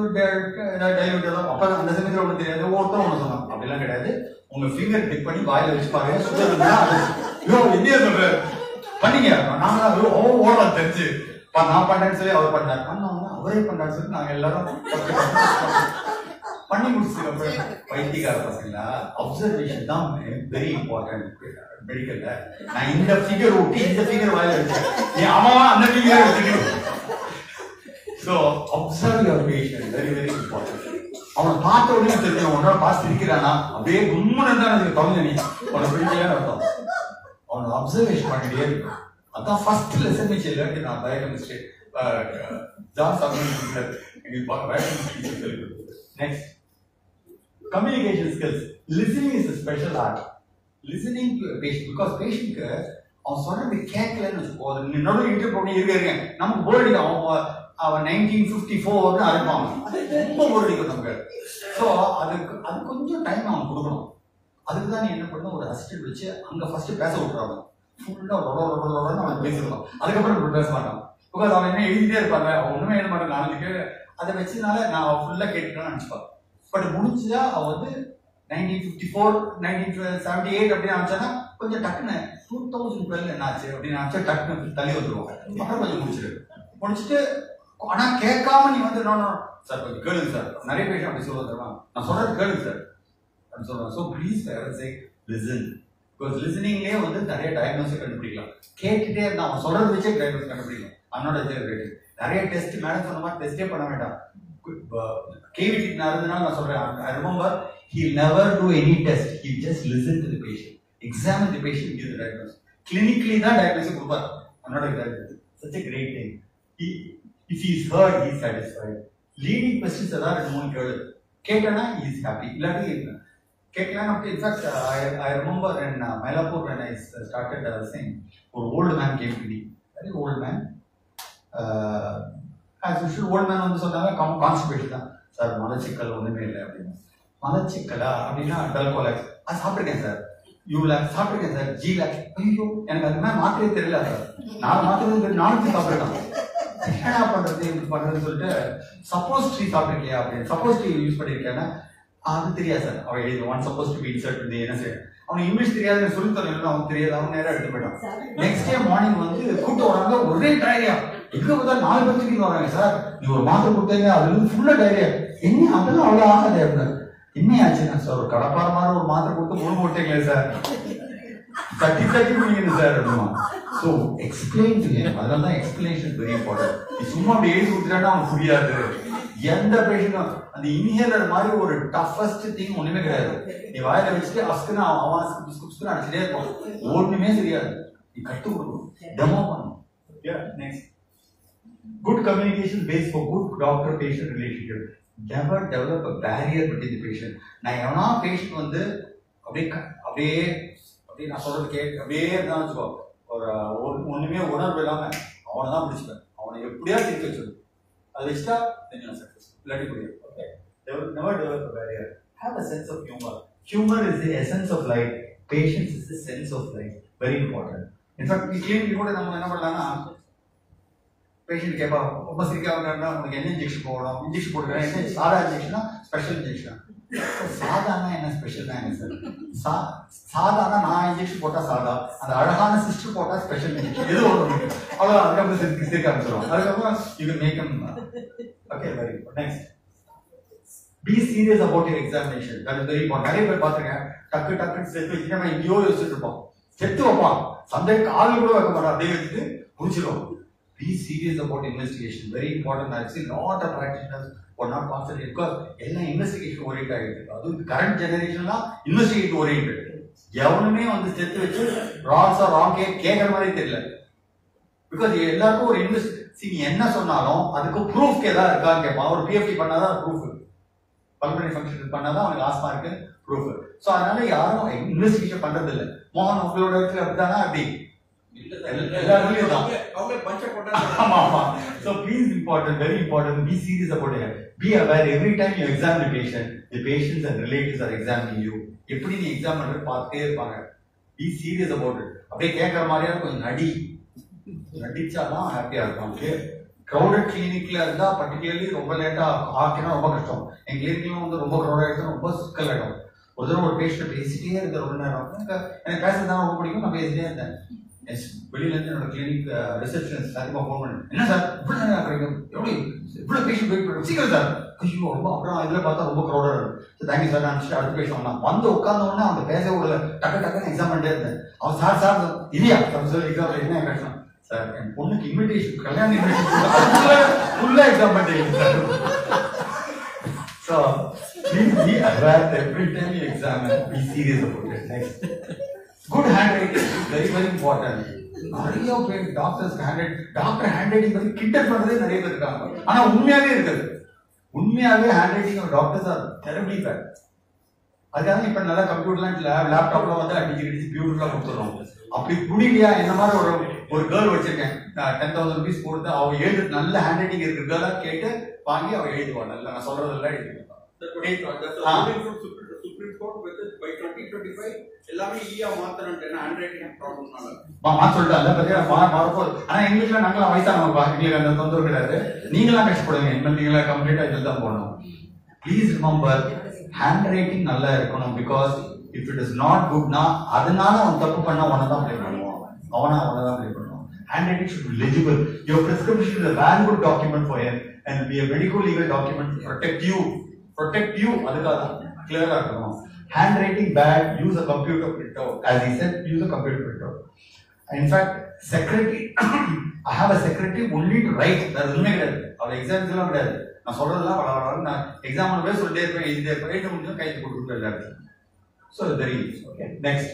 டைலூட் ஏதாவது அப்போ அந்த சமயத்தில் ஒன்று தெரியாது ஒவ்வொருத்தரும் ஒன்று சொன்னோம் அப்படிலாம் கிடையாது. உங்கள் ஃபிங்கர் டிக் பண்ணி வாயில வச்சு பாருங்க சுகர் இருந்தா ஐயோ இந்தியா சொல்ற பண்ணீங்க நாங்கள் ஓடலாம் தெரிஞ்சு நான் பண்ணேன்னு சொல்லி அவர் பண்ணார் பண்ணோம்னா அவரே பண்ணான்னு சொல்லி நாங்கள் எல்லாரும் பண்ணி முடிச்சதுக்கு வைத்தியக்கார பசங்களா அப்சர்வேஷன் தான் வெரி இம்பார்ட்டன்ட் மெடிக்கல்ல. நான் இந்த ஃபிகர் ஒட்டி இந்த ஃபிகர் வாயில வச்சேன் நீ அம்மாவா அந்த ஃபிகர் வச்சுக்கணும். So observe your patient, very, very important. அவனை பார்த்த உடனே தெரியும் உன்னோட பார்த்து இருக்கிறானா அப்படியே கும்முன்னு இருந்தா எனக்கு தமிழ் நீ அவனை பிடிக்கலன்னு அர்த்தம். அவனை அப்சர்வேஷன் பண்ணிட்டே இருக்கும். அதான் ஃபர்ஸ்ட் லெசன் இல்லாட்டி நான் பயோகெமிஸ்ட்ரி ஜான் சார் எங்களுக்கு பயோகெமிஸ்ட்ரி சொல்லி கொடுத்தது. Next communication skills. Listening is a special art. Listening to a patient because பேஷண்ட்க்கு அவன் சொல்றது கேட்கலன்னு வச்சுக்கோ அது நடுவில் இன்டர் பண்ணி இருக்க நமக்கு போர் அடிக்கும். அவன் 1954 அரைப்பான் ரொம்ப போர் அடிக்கும் நமக்கு. ஸோ அது கொஞ்சம் டைம் அவன் கொடுக்கணும். அதுக்கு தான் நீ என்ன பண்ணணும் ஒரு அசிஸ்டன்ட் வச்சு அங்கே ஃபர்ஸ்ட் பேச விட்டுறாங்க. ஃபுல்லாக அவன் பேசிடலாம். அதுக்கப்புறம் பேச மாட்டான். பிகாஸ் அவன் என்ன எழுதிட்டே இருப்பாங்க அவன் ஒன்றுமே எழுத மாட்டான். நாளைக்கு அதை வச்சதுனால நான் ஃபுல்லாக கேட்டுக்கலாம்னு நினச்சிப்பான். பட் முடிஞ்சா அவன் வந்து 1954 1978 அப்படின்னு ஆச்சானா கொஞ்சம் டக்குன்னு 2012 என்ன ஆச்சு அப்படின்னு ஆச்சா டக்குன்னு தள்ளி வந்துடுவோம். அப்புறம் கொஞ்சம் முடிச்சுட்டு ஆனா கேட்காம நீ வந்து சார் கொஞ்சம் கேளுங்க சார் நிறைய பேஷண்ட் அப்படி சொல்ல தருவாங்க நான் சொல்றது கேளுங்க சார் அப்படின்னு சொல்றேன். ஸோ ப்ளீஸ் லிசன் பிகாஸ் லிசனிங்லேயே வந்து நிறைய டயக்னோசிஸ் கண்டுபிடிக்கலாம். கேட்டுட்டே இருந்தா அவன் சொல்றது வச்சே டயக்னோசிஸ் கண்டுபிடிக்கலாம். அன்னோட நிறைய டெஸ்ட் மேடம் சொன்ன மாதிரி டெஸ்டே பண்ண வேண்டாம். கேவிடி நடந்ததுனால நான் சொல்றேன் I remember he'll never do any test. He'll just listen to the patient, examine the patient, give the diagnosis. Clinically தான் diagnosis கொடுப்பார். அன்னோட such a great thing. If he is heard, he is satisfied. Leading questions are more கேளு கேட்டனா he is happy. இல்லாட்டி கேட்கலாம். In fact, I remember in Mylapore when I started saying, ஒரு old man came to me, very old man. As usual, old man வந்து சொன்னாங்க கான்ஸ்டிபேஷன் தான் சார் மலச்சிக்கல் ஒன்றுமே இல்லை அப்படின்னு. மலச்சிக்கலா அப்படின்னா டல்கோலாக்ஸ் அது சாப்பிட்ருக்கேன் சார் யூலாக்ஸ் சாப்பிட்ருக்கேன் சார் ஜிலாக்ஸ் ஐயோ எனக்கு அது மாதிரி மாத்திரையே தெரியல சார் நான் மாத்திரை நானும் சாப்பிட்ருக்கேன் என்னடா பண்றது இப்படி பண்றதுன்னு சொல்லிட்டு சப்போஸ் ட்ரீ சாப்பிட்ருக்கியா அப்படின்னு சப்போஸ் ட்ரீ யூஸ் பண்ணியிருக்கேன்னா அது தெரியாது சார் அவன் எழுதி one suppose to be insert பண்ணி என்ன செய்ய அவனுக்கு இங்கிலீஷ் தெரியாதுன்னு சொல்லி தரல அவன் தெரியாது அவன் நேரம் எடுத்து போயிட்டான். நெக்ஸ்ட் டே மார்னிங் வந்து கூப்பிட்டு வராங்க ஒரே டயரியா எங்க பார்த்தா 4 பேருக்கு வராங்க சார் நீ ஒரு மாத்திரை கொடுத்தீங்க அதுல இருந்து ஃபுல்லா டயரியா என்ன அதெல்லாம் அவ்வளவு ஆகாது அப்படின்னா என்ன ஆச்சுன்னா சார் ஒரு கடப்பார மாதிரி ஒரு மாத்திரை கொடுத்து முழு போட்டீங்களே sir 30 million sir. So explain to him. Adana explanation is very important. சும்மா அப்படியே எழுதி கொடுத்துட்டா அவனுக்கு புரியாது. எந்த பேஷண்ட்டும் அந்த இன்ஹேலர் மாதிரி ஒரு டஃபஸ்ட் திங் ஒண்ணுமே கிடையாது. நீ வாயில வச்சுட்டு அஸ்குனா அவன் ஸ்குப்ஸ்குனா அடிச்சிட்டே இருப்பான். ஒண்ணுமே தெரியாது. நீ கத்து கொடுக்கணும். டெமோ பண்ணணும். Yeah, next. Good communication based for good doctor-patient relationship. Never develop a barrier between the patient. நான் எவனா பேஷண்ட் வந்து அப்படியே நான் சொல்றது கேட்க அப்படியே இருந்தான்னு வச்சுக்கோ, ஒரு ஒண்ணுமே உணர்வு இல்லாம அவனை தான் பிடிச்சிப்பேன். அவனை எப்படியா திருப்பி வச்சிடும். அது வச்சுட்டா இல்லாட்டி புரியும். Okay, never develop a barrier. Have a sense of humor. Humor is the essence of life. Patience is the sense of life. Very important. In fact, clinic கூட நம்ம என்ன பண்ணலாம்னா, பேஷண்ட் கேட்பா ரொம்ப சிரிக்காம உனக்கு என்ன இன்ஜெக்ஷன் போடணும், இன்ஜெக்ஷன் போட்டுக்கிறேன், என்ன சாதா இன்ஜெக்ஷனா ஸ்பெஷல் இன்ஜெக்ஷனா? சாதானா என்ன ஸ்பெஷல் தான் என்ன சார்? சாதானா நான் இன்ஜெக்ஷன் போட்டா சாதா, அந்த அழகான சிஸ்டர் போட்டா ஸ்பெஷல் இன்ஜெக்ஷன், எது ஒன்று அவ்வளோ. அதுக்கப்புறம் சிரிக்க ஆரம்பிச்சிடும். அதுக்கப்புறம் you can make him. Okay, very good. Next, be serious about your examination. That is very important. நிறைய பேர் பார்த்துருக்கேன், டக்குன்னு செத்து வச்சுட்டு நம்ம எங்கேயோ யோசிச்சுட்டு இருப்போம். செத்து வைப்பான், சந்தை காலில் கூட வைக்க மாட்டான், அப்படியே வச்சுட்டு முடிச்சிடும். Be serious about investigation. Very important. I've seen lot of practitioners who are not concentrated because எல்லாம் investigation oriented ஆகிட்டு. அதுவும் current generation எல்லாம் investigate oriented. எவனுமே வந்து செத்து வச்சு ராங்ஸ் ஆர் ராங் கேட்கற மாதிரி தெரியல. பிகாஸ் எல்லாருக்கும் ஒரு நீ என்ன சொன்னாலும் அதுக்கு ப்ரூஃப் ஏதாவது இருக்கான்னு கேட்பான். ஒரு பிஎஃப்டி பண்ணாதான் ப்ரூஃப், பல்மனரி ஃபங்க்ஷன் பண்ணாதான் அவனுக்கு ஆஸ்மா இருக்கு ப்ரூஃப். ஸோ அதனால யாரும் இன்வெஸ்டிகேஷன் பண்றது இல்லை. மோகன் உங்களோட இடத்துல அப்படிதானா? அப்படி So please, important, very important, be serious about it. Be aware every time you examine the patient, the patients and relatives are examining you. எப்படி நீ எக்ஸாம் பண்றது பார்த்துட்டே இருப்பாங்க. Be serious about it. அப்படியே கேட்கற மாதிரியா கொஞ்சம் நடிச்சாதான் ஹாப்பியா இருக்கும். கிரௌடட் கிளினிக்ல இருந்தா பர்டிகுலர்லி ரொம்ப லேட்டா ஆக்கினா ரொம்ப கஷ்டம். எங்க கிளினிக்ல வந்து ரொம்ப கிரௌட் ஆயிடுச்சு, ரொம்ப சிக்கல் ஆயிடும். ஒரு தடவை ஒரு பேஷண்ட் பேசிட்டே இருந்த ரொம்ப நேரம், எனக்கு பேசுறதுதான் ரொம்ப பிடிக்கும், நான் பேசிட்டே இருந்தேன். வெளியில இருந்து என்னோட கிளினிக் ரிசப்ஷனிஸ்ட் அதிகமாக ஃபோன் பண்ணி, என்ன சார் இவ்வளோ நேரம் கிடைக்கும், இவ்வளோ பேஷண்ட் வெயிட் பண்ணுறோம், சீக்கிரம் சார். ஐயோ ரொம்ப, அப்புறம் இதில் பார்த்தா ரொம்ப க்ரௌடாக இருக்கும். தேங்க்யூ சார், நான் அடுத்த பேஷண்ட் வந்தான். வந்து உட்கார்ந்த உடனே அவங்க பேச விடல, டக்குன்னு எக்ஸாம் பண்ணிட்டே இருந்தேன். அவன் சார் இல்லையா சார் எக்ஸாம் என்ன கஷ்டம் சார், என் பொண்ணுக்கு இன்விடேஷன், கல்யாண இன்விடேஷன் ஃபுல்லாக எக்ஸாம் பண்ணிட்டேன் sir. So please be aware every time you examine, be serious about it. Next, good handwriting is very very important. நிறைய பேர் டாக்டர் ஹேண்ட்ரைட்டிங் பத்தி கிண்டல் பண்றதே நிறைய பேர் இருக்காங்க. ஆனா உண்மையாவே இருக்குது, உண்மையாவே ஹேண்ட்ரைட்டிங் டாக்டர்ஸ் ஆர் தெரபிலி பேட். அதுக்காக இப்ப நல்லா கம்ப்யூட்டர்லாம் லேப்டாப்ல வந்து அடிச்சு பியூட்டிஃபுல்லா கொடுத்துறோம். அப்படி புரியலையா, என்ன மாதிரி ஒரு கேர்ள் வச்சிருக்கேன், 10,000 rupees கொடுத்து அவ எழுது நல்ல ஹேண்ட்ரைட்டிங் இருக்கு கேர்ளா கேட்டு வாங்கி அவ எழுதுவாள். நல்ல நான் சொல்றதெல்லாம் எழுதிருக்கேன். Supreme Court with it by 2025 எல்லாமே ஈயா மாத்தறேன்னு ஹேண்ட்ரைட்டிங் ப்ராப்ளம்னால சொல்லிட்டாங்க. பத்தியா மாறப்போகுது. ஆனா இங்கிலீஷ்ல நாங்களாம் வயசானவங்க, எங்களுக்கு அந்த தொந்தரவு கிடையாது. நீங்களாம் கஷ்டப்படுவீங்க, நீங்களா கம்ப்ளீட்டா இதில் தான் போகணும். ப்ளீஸ் ரிமெம்பர், ஹேண்ட் ரைட்டிங் நல்லா இருக்கணும். Because if it is not குட்னா அதனால அவன் தப்பு பண்ணா அவனை தான் ப்ளே பண்ணுவான், அவனை தான் ப்ளே பண்ணுவான். Hand writing should be legible. Your prescription is a very good document for him and be a medical legal document to protect you. அதுக்காக clear ஆ இருக்கணும். Handwriting bad, use a computer printout. As he said, use a computer printout. In fact, secretary, I have a secretary only to write. That is not good. Our exams எல்லாம் கிடையாது. நான் சொல்றதெல்லாம் வளவள நான் எக்ஸாம்ல போய் சொல்லிட்டே இருப்பேன், எழுதிட்டே இருப்பேன், எழுத முடிஞ்சா கைத்து கொடுத்துட்டு எல்லாரும். So very easy. Okay. Next,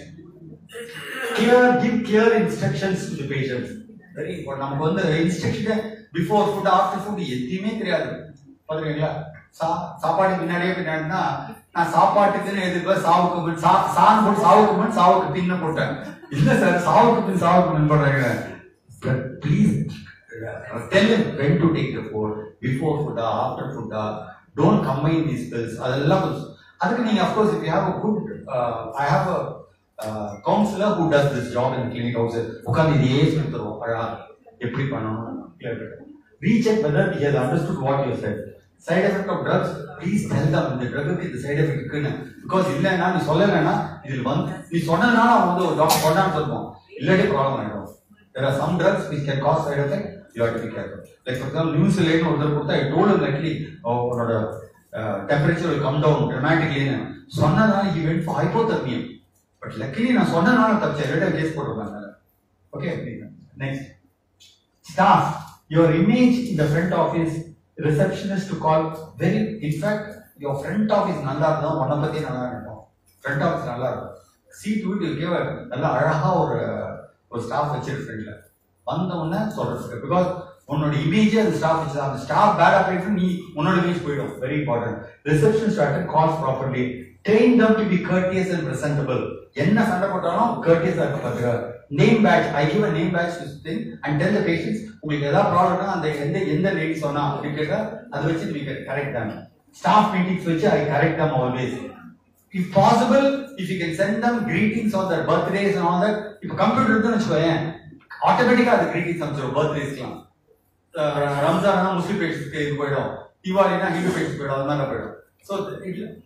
give clear instructions to the patients. Very important. நமக்கு வந்து instruction before food, after food எதுவுமே தெரியாது. பாத்தீங்களா? சாப்பாடு பின்னாடினா நான் சாப்பாட்டுக்குன்னு எதிர்ப்பு சாவுக்கு முன் சாவுக்கு பின்ன போட்டேன். இல்ல சார், சாவுக்கு பின் போடுறாங்க. Please tell him when to take the food, before food, after food. Don't combine these pills. அதெல்லாம் அதுக்கு நீங்க of course if you have a good I have a counselor who does this job in the clinic outside. உட்கார்ந்து இதே சொல்லி தருவோம், அழகா எப்படி பண்ணணும். Recheck whether he has understood what you said. Side effect of drugs, please tell them இந்த ட்ரக்குக்கு இந்த சைடு எஃபெக்ட் இருக்குன்னு. பிகாஸ் இல்லைன்னா நீ சொல்லலைன்னா இதில் வந்து நீ சொன்னதுனால அவன் வந்து ஒரு டாக்டர் சொன்னான்னு சொல்லுவோம், இல்லாட்டி ப்ராப்ளம் ஆகிடும். There are some drugs which can cause side effect. You have to be careful. Like for example, news line ஒருத்தர் கொடுத்தா I told him likely உன்னோட temperature will come down dramatically. சொன்னதுனால he went for hypothermia. But luckily நான் சொன்னனால தப்பிச்சேன், ரெட்டா கேஸ் போட்டுருவாங்க. Okay, next staff. Your image in the front office, receptionist to call very, in fact, your front office நல்லா இருந்தா உன்னை பத்தி நல்லா இருக்கும். front office நல்லா இருக்கும். See to it, you give நல்லா அழகா ஒரு ஸ்டாஃப் வச்சிரு ஃப்ரெண்ட்ல. வந்த உடனே சொல்றது. பிகாஸ் உன்னோட இமேஜே அந்த ஸ்டாஃப் வச்சுதான். அந்த ஸ்டாஃப் பேடா போயிட்டு நீ உன்னோட இமேஜ் போயிடும். Very important. Receptionist attend calls properly. Train them to be courteous and presentable. என்ன சண்டை போட்டாலும் courteous ஆ இருக்க பாத்துக்க. Name badge. I give a name badge to thing and tell the patients உங்களுக்கு ஏதாவது ப்ராப்ளம்னா அந்த எந்த லேடி சொன்னா அப்படின்னு கேட்டா அதை வச்சு நீங்க கரெக்ட் தாங்க. ஸ்டாஃப் மீட்டிங்ஸ் வச்சு I correct them always. If possible, if you can send them greetings on their birthdays and all that. இப்போ கம்ப்யூட்டர் இருக்குன்னு வச்சுக்கோயேன், ஆட்டோமேட்டிக்கா அது greetings அனுப்பிச்சிடும் பர்த்டேஸ்லாம். ரம்ஜானா முஸ்லிம் பேஷன்ஸ்க்கு இது போயிடும், தீபாவளினா ஹிந்து பேஷன்ஸ் போயிடும், அது மாதிரி போயிடும். ஸோ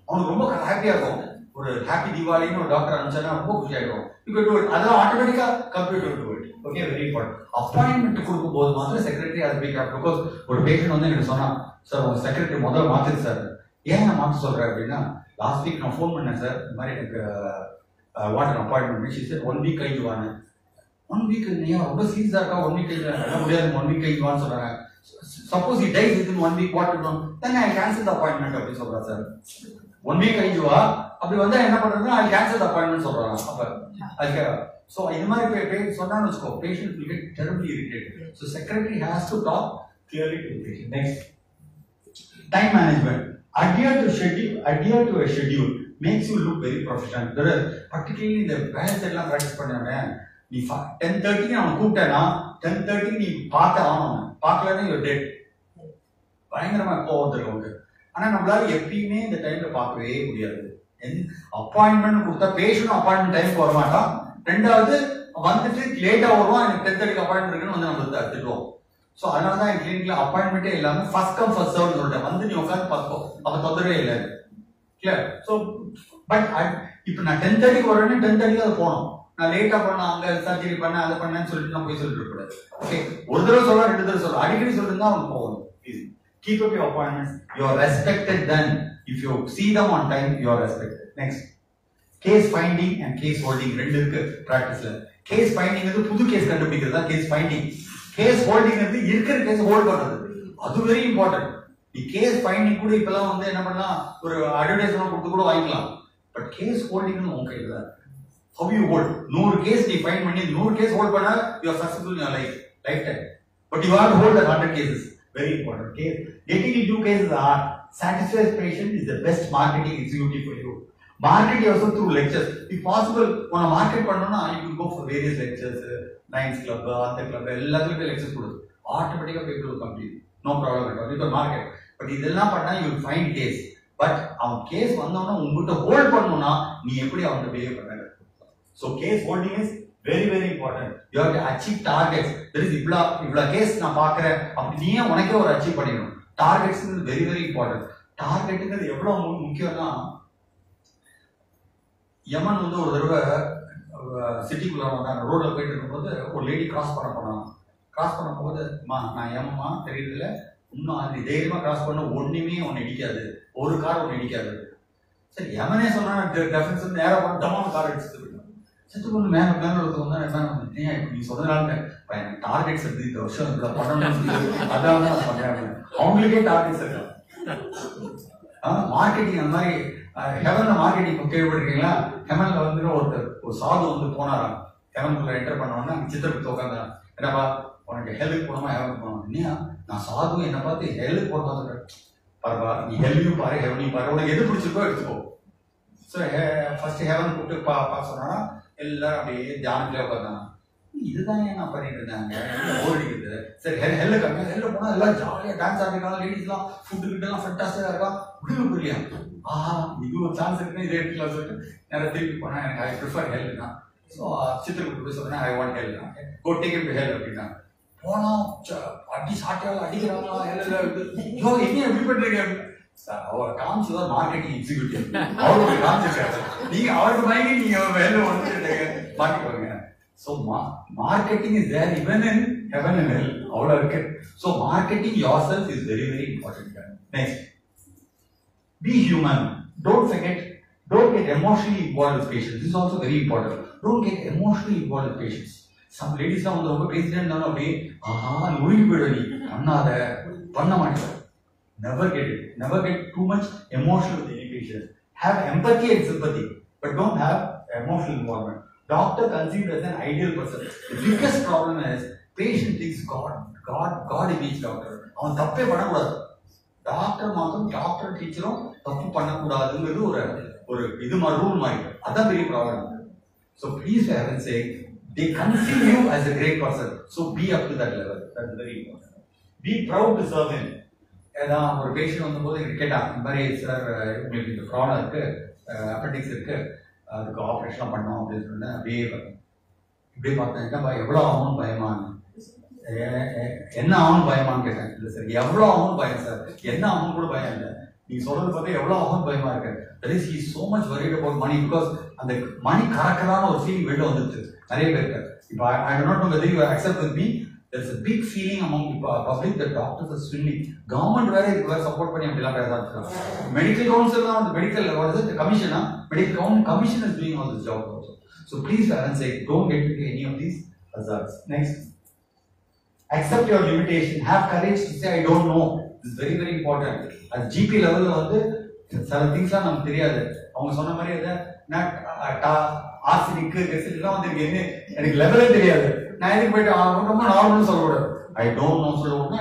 அவனுக்கு ரொம்ப ஹாப்பியா இருக்கும். ஒரு ஹாப்பி தீபாவளின்னு ஒரு டாக்டர் அனுப்பிச்சா ரொம்ப குஷியாயிடும். இப்போ அதெல்லாம் ஆட்டோமேட்டிக்கா computer to it. Okay, very important. Appointment கொடுக்கும் போது மாத்திரம் செக்ரட்டரி அது பிக் பிகாஸ் ஒரு பேஷண்ட் வந்து எனக்கு சொன்னா, சார் உங்க செக்ரட்டரி முதல்ல மாத்துது சார். ஏன் நான் மாற்ற சொல்றேன் அப்படின்னா, லாஸ்ட் வீக் நான் ஃபோன் பண்ணேன் சார், இந்த மாதிரி எனக்கு what appointment. She said 1 week கழிஞ்சு வாங்க. 1 வீக் நீங்க ரொம்ப சீரியஸா இருக்கா, 1 வீக் கழிஞ்சு முடியாது, 1 வீக் கழிஞ்சு வான்னு சொல்றாங்க. Suppose he dies within 1 week, what to do? Then I cancel the appointment அப்படி சொல்றா சார். 1 week கழிஞ்சு வா, அப்படி வந்தா என்ன பண்றதுன்னா I cancel the appointment சொல்றாங்க. அப்ப அதுக்கு so இந்த மாதிரி சொன்னான்னு வச்சுக்கோ, patient will get terribly irritated. So secretary has to talk clearly to the patient. Next, time management. Adhere to a schedule makes you look very professional. Particularly இந்த வேலை எல்லாம் பிராக்டிஸ் பண்ணவே, நீ 10:30 அவன் கூப்பிட்டேன்னா 10:30 நீ பார்த்து ஆகணும். பார்க்கலன்னா யூ டெட். பயங்கரமா கோவம் இருக்கு. ஆனா நம்மளால எப்பயுமே இந்த டைம்ல பார்க்கவே முடியாது. அப்பாயின்மெண்ட் கொடுத்தா பேஷண்ட் அப்பாயின்மெண்ட் டைமுக்கு வர மாட்டான். ரெண்டாவது வந்துட்டு லேட்டா வருவான், எனக்கு 10:30 அப்பாயின்மெண்ட் இருக்குன்னு வந்து நம்ம திட்டுவோம். ஸோ அதனாலதான் என் கிளினிக்ல அப்பாயின்மெண்ட்டே இல்லாம ஃபர்ஸ்ட் கம் ஃபர்ஸ்ட் சர்வ்னு சொல்லிட்டேன். வந்து நீ உட்காந்து பார்த்துக்கோ, அப்ப தொந்தரவே இல்லை. கிளியர்? ஸோ பட் இப்போ நான் 10:30 வரேன்னு 10:30 அது போகணும். நான் லேட்டா பண்ண, அங்க சர்ஜரி பண்ண, அதை பண்ணேன்னு சொல்லிட்டு நான் போய் சொல்லிட்டு இருக்கக்கூடாது. ஓகே, ஒரு தடவை சொல்ல, 2 தடவை சொல்ல, அடிக்கடி சொல்லிட்டு தான் அவனுக்கு போகணும். Keep up your appointments. You are respected then. If you see them on time, you are respected. Next, case finding and case holding ரெண்டு இருக்கு பிராக்டிஸ்ல. கேஸ் ஃபைண்டிங் வந்து புது கேஸ் கண்டுபிடிக்கிறது தான் கேஸ் ஃபைண்டிங். கேஸ் ஹோல்டிங் வந்து இருக்கிற கேஸ் ஹோல்ட் பண்றது, அது வெரி இம்பார்ட்டன்ட். நீ கேஸ் ஃபைண்டிங் கூட இப்பெல்லாம் வந்து என்ன பண்ணலாம், ஒரு அட்வர்டைஸ்மெண்ட் கொடுத்து கூட வாங்கிக்கலாம். பட் கேஸ் ஹோல்டிங் உங்க கையில தான். How you hold 100 கேஸ் நீ ஃபைண்ட் பண்ணி 100 கேஸ் ஹோல்ட் பண்ணா you are successful in your lifetime. But you have to hold that 100 cases. Very important. Case getting into cases are satisfied patient is the best marketing executive for you. Market yourself through lectures. If possible, when a market பண்ணனும்னா you will go for various lectures, Lions Club, அந்த club, எல்லாத்துலயும் lectures கொடுத்து automatically people will complete. No problem at all. You market. But இதெல்லாம் பண்ணா you will find case. But அவன் கேஸ் வந்தவனா உங்ககிட்ட ஹோல்ட் பண்ணனும்னா நீ எப்படி அவன்கிட்ட பிஹேவ் பண்ற. So case holding is very very important. You have to achieve targets. There is இவ்ளோ கேஸ் நான் பார்க்கறேன் அப்படி நீயே உனக்கே ஒரு அச்சீவ் பண்ணிடணும். Targets is very very important. டார்கெட்ங்கிறது எவ்வளவு முக்கியம்னா, யமன் வந்து ஒரு தடவை சிட்டிக்குள்ள வந்தாங்க. ரோட்ல போயிட்டு இருக்கும்போது ஒரு லேடி கிராஸ் பண்ண போனாங்க. கிராஸ் பண்ணும்போது நான் ஏமா தெரியல, இன்னும் அது தைரியமா கிராஸ் பண்ண ஒண்ணுமே ஒன்னு இடிக்காது, ஒரு கார் ஒன்னு இடிக்காது. சரி யமனே சொன்னா டெஃபன்ஸ் வந்து நேரம் பண்ண டமான கார் அடிச்சுட்டு போயிட்டாங்க. சத்து கொண்டு மேல ஒருத்தர் வந்தா என்ன நீ சொன்னதுனால எனக்கு டார்கெட்ஸ் இருக்கு, இந்த வருஷம் இவ்வளவு பண்ணணும், அதான் நான் பண்றேன். அவங்களுக்கே டார்கெட்ஸ் இருக்கு. மார்க்கெட்டிங் அந்த மாதிரி ஹெவன்ல மார்க்கெட்டிங் கேள்விப்பட்டிருக்கீங்களா? ஹெவன்ல வந்து ஒரு சாது வந்து போனாராம். ஹெவன்குள்ள என்டர் பண்ணோன்னா சித்திரத்தை உட்காந்து, என்னப்பா உனக்கு ஹெல்லுக்கு போனோமா ஹெவனுக்கு போனோம்? இல்லையா நான் சாது என்னை பார்த்து ஹெல்லுக்கு போட்டு வந்துடுறேன். பரவா நீ ஹெல்லையும் பாரு ஹெவனையும் பாரு, உனக்கு எது பிடிச்சிருக்கோ எடுத்துக்கோ. ஸோ ஃபர்ஸ்ட் ஹெவன் கூப்பிட்டு பார்க்க சொன்னா எல்லாரும் அப்படியே தியானத்திலே உட்காந்தாங்க. இதுதான் ஏன் நான் பண்ணிட்டு இருந்தாங்க, ஓடிக்கிட்டு. சரி ஹெல்லுக்கு ஹெல்ல போனா எல்லாம் ஜாலியா டான்ஸ் ஆடிக்கலாம், லேடிஸ் எல்லாம் ஃபுட்டு கிட்ட எல்லாம் ஃபண்டாஸ்டிக்கா இருக்கா, முடிவு புரியலையா? இது ஒரு சான்ஸ் இருக்குன்னு இதே எடுத்துக்கலாம் சொல்லிட்டு நேரம் திருப்பி போனா எனக்கு ஐ ப்ரிஃபர் ஹெல்னா. ஸோ சித்திரக்கு போய் சொல்றேன் ஐ வாண்ட் ஹெல்னா, go take it to hell அப்படின்னா போனா அடி சாட்டியாலும் அடிக்கிறாங்களா ஹெல்ல ஐயோ என்ன எப்படி பண்றீங்க சார்? அவரை காமிச்சுதான் மார்க்கெட்டிங் எக்ஸிக்யூட்டிவ், அவரோட காமிச்சிருக்காரு. நீங்க அவருக்கு வாங்கி நீங்க ஹெல்ல வந்து மாட்டிக்குவாங்க. So marketing is there even in heaven and hell. All are okay. So marketing yourself is very very important. Next, be human. Don't forget Don't get emotionally involved with patients. This is also very important. Don't get emotionally involved with patients. Some ladies are ரொம்ப பேசிட்டே இருந்தாலும் அப்படியே நொறுங்கி போயிடுவ நீ பண்ண மாட்டேன். Never get it. Never get too much emotional with any patient. Have empathy and sympathy, but don't have emotional involvement. Doctor considered as an ideal person. The biggest problem is patient thinks God image doctor. அவன் தப்பே பண்ணக்கூடாது. டாக்டர் மாத்திரம் டாக்டர் டீச்சரும் தப்பு பண்ணக்கூடாதுங்கிறது ஒரு இது மாதிரி ரூல் மாதிரி. அதான் பெரிய problem. So please for heaven's sake, they conceive you as a great person. So be up to that level. That's very important. Be proud to serve him. ஏதாவது ஒரு பேஷண்ட் வந்தபோது எனக்கு கேட்டா இந்த மாதிரி சார் உங்களுக்கு இந்த ப்ராப்ளம் இருக்கு, அப்பெண்டிக்ஸ் இருக்கு, அதுக்கு ஆப்ரேஷன்லாம் பண்ணோம் அப்படின்னு சொன்னேன். இப்படியே பார்த்தேன். என்னப்பா எவ்வளோ ஆகும்னு பயமானு, என்ன ஆகும்னு பயமான்னு கேட்டேன். இல்லை சார் எவ்வளோ ஆகும்னு பயம் சார், என்ன ஆகும் கூட பயம் இல்லை, நீங்க சொல்றது பார்த்தா எவ்வளோ ஆகும்னு பயமா இருக்கு. That is, he is so much worried about money because அந்த மணி கறக்கலான ஒரு ஃபீலிங் வெளில வந்துருச்சு நிறைய பேருக்கு. இப்போ I do not know whether you accept with me. There's a big feeling among the public that doctors are swindling. Government வேற இதுக்கு சப்போர்ட் பண்ணி அப்படிலாம் பேச ஆரம்பிச்சிருக்காங்க. மெடிக்கல் கவுன்சில் தான் medical what is it? Commission, medical commission is doing all this job also. So please for heaven's sake, don't get into any of these hazards. Next, accept your limitation. Have courage to say I don't know. This is very very important. At GP level வந்து சில திங்ஸ்லாம் நமக்கு தெரியாது. அவங்க சொன்ன மாதிரி ஆர்சினிக் எல்லாம் வந்து எனக்கு லெவலே தெரியாது. நான் எதுக்கு போயிட்டு ரொம்ப நார்மல்னு சொல்லக்கூடாது. ஐ டோன்ட் நோ சொல்லணும்னா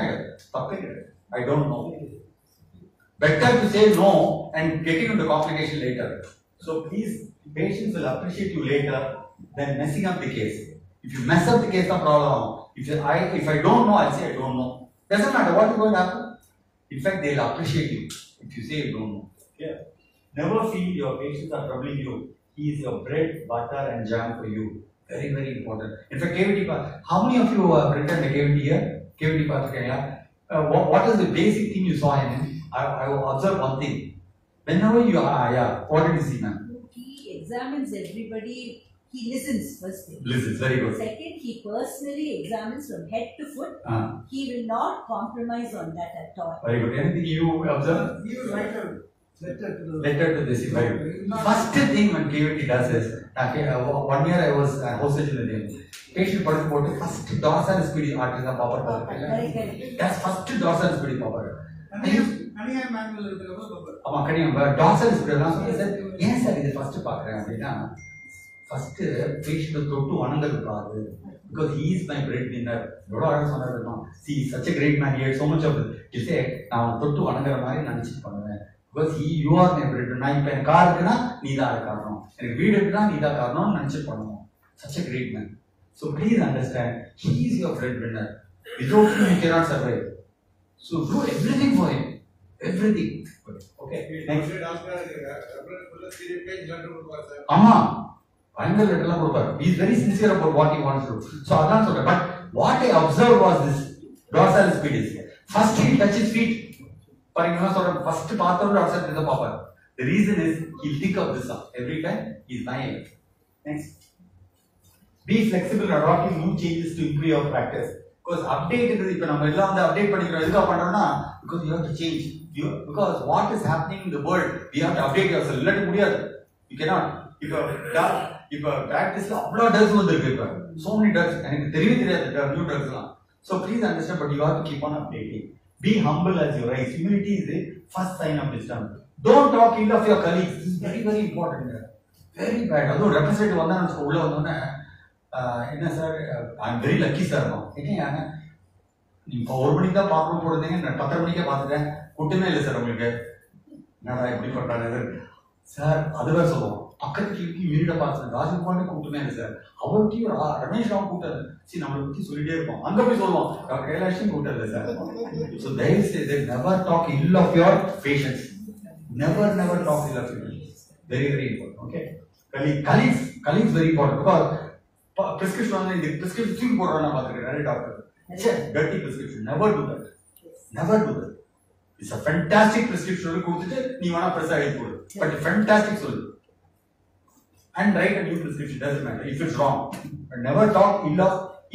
தப்பே கிடையாது. I don't know. Better to say no and getting into complication later. So please, patients will appreciate you later than messing up the case. If you mess up the case, no problem. If I don't know, I'll say I don't know. Doesn't matter what is going to happen. In fact, they'll appreciate you if you say you don't know. Yeah. Never feel your patients are troubling you. He is your bread, butter, and jam for you. Very, very important. In fact, KVT, how many of you have written the KVT here? KVT Pathakaya. What is the basic thing you saw in him? I will observe one thing. Whenever you are, what did you see, ma'am? He examines everybody. He listens first thing. Listens, very good. Second, he personally examines from head to foot. He will not compromise on that at all. Very good. Anything you observe? You write a letter to this. Very good. First thing when KVT does is, 1 year I was hostage in the day. Patient put first dorsal speed artery proper. That's first dorsal speed proper. manual ஆமா கணியம் dorsal speed எல்லாம் சொல்லுது சார். ஏன் சார் இது ஃபர்ஸ்ட் பாக்குறேன் அப்படின்னா ஃபர்ஸ்ட் பேஷண்ட் தொட்டு வணங்குறது பாரு. Because he is my breadwinner. எவ்வளோ அழகாக சொன்னாருமா. See, such a great man. He had so much of it. You say, நான் தொட்டு வணங்குற மாதிரி நினைச்சிட்டு பண்ணுவேன். Because you are my breadwinner. நான் இப்போ எனக்கு கார் இருக்குன்னா நீ தான் காரணம், எனக்கு வீடு இருக்குன்னா நீ தான் காரணம்னு நினைச்சிட்டு பண்ணுவோம். Such a great man. So please understand, he is your breadwinner. Without him you cannot survive. So do everything for him. Everything. Okay. Next. ஆமா. Final letter la கொடுப்பார். He is very sincere about what he wants to do. So அதான் சொல்றேன். But what I observed was this dorsal speed is. First he touches feet. பாருங்க சொல்றேன். First பார்த்தோம் dorsal speed தான் பாப்பார். The reason is he think of this every time he is lying. Next. Be flexible and adopting new changes to improve your practice. Because update is இப்ப நம்ம எல்லாம் வந்து அப்டேட் பண்ணிக்கிறோம். எதுக்கு பண்றோம்னா because you have to change. Because what is happening in the world, we have to update yourself. இல்ல முடியாது. You cannot. இப்ப practice அவ்வளோ drugs வந்திருக்கு. இப்ப so many drugs எனக்கு தெரியவே தெரியாது new drugs எல்லாம். So please understand, but you have to keep on updating. Be humble as you rise. Humility is the first sign of wisdom. Don't talk ill of your colleagues. This is very very important. Very bad. அதுவும் ரெப்ரசன்டேட்டிவ் வந்தா நம்ம உள்ள வந்தோன்னே என்ன sir I am very lucky sir. என்ன நீங்க 1 மணிக்கு தான் பார்க்கணும் போடுறீங்க, நான் 10 மணிக்கே பார்த்துட்டேன், கூட்டமே இல்லை சார் உங்களுக்கு. என்னடா எப்படி பண்றாங்க சார்? அதுவே சொல்லுவோம். பக்கத்துக்கு வீட பார்த்து ராஜகுமாரே கூட்டமே இல்லை சார், அவருக்கும் ரமேஷ் ராவ் கூட்டம் சரி நம்மளை பத்தி சொல்லிட்டே இருப்போம். அங்க போய் சொல்லுவோம் கைலாஷும் கூட்டம் இல்லை sir. So they say they never talk ill of your patients. Never talk ill of your patients. Very very important. Okay. Colleagues very important. Because prescription on the prescription thing போடுறானா பாத்துக்கிறேன் நிறைய doctor. Dirty prescription. Never do that. Never do that. It's a fantastic prescription கொடுத்துட்டு நீ வேணா பிரசா எழுதி போடு. But fantastic சொல்லு. And write a new prescription. Doesn't matter if it's wrong. But never talk ill of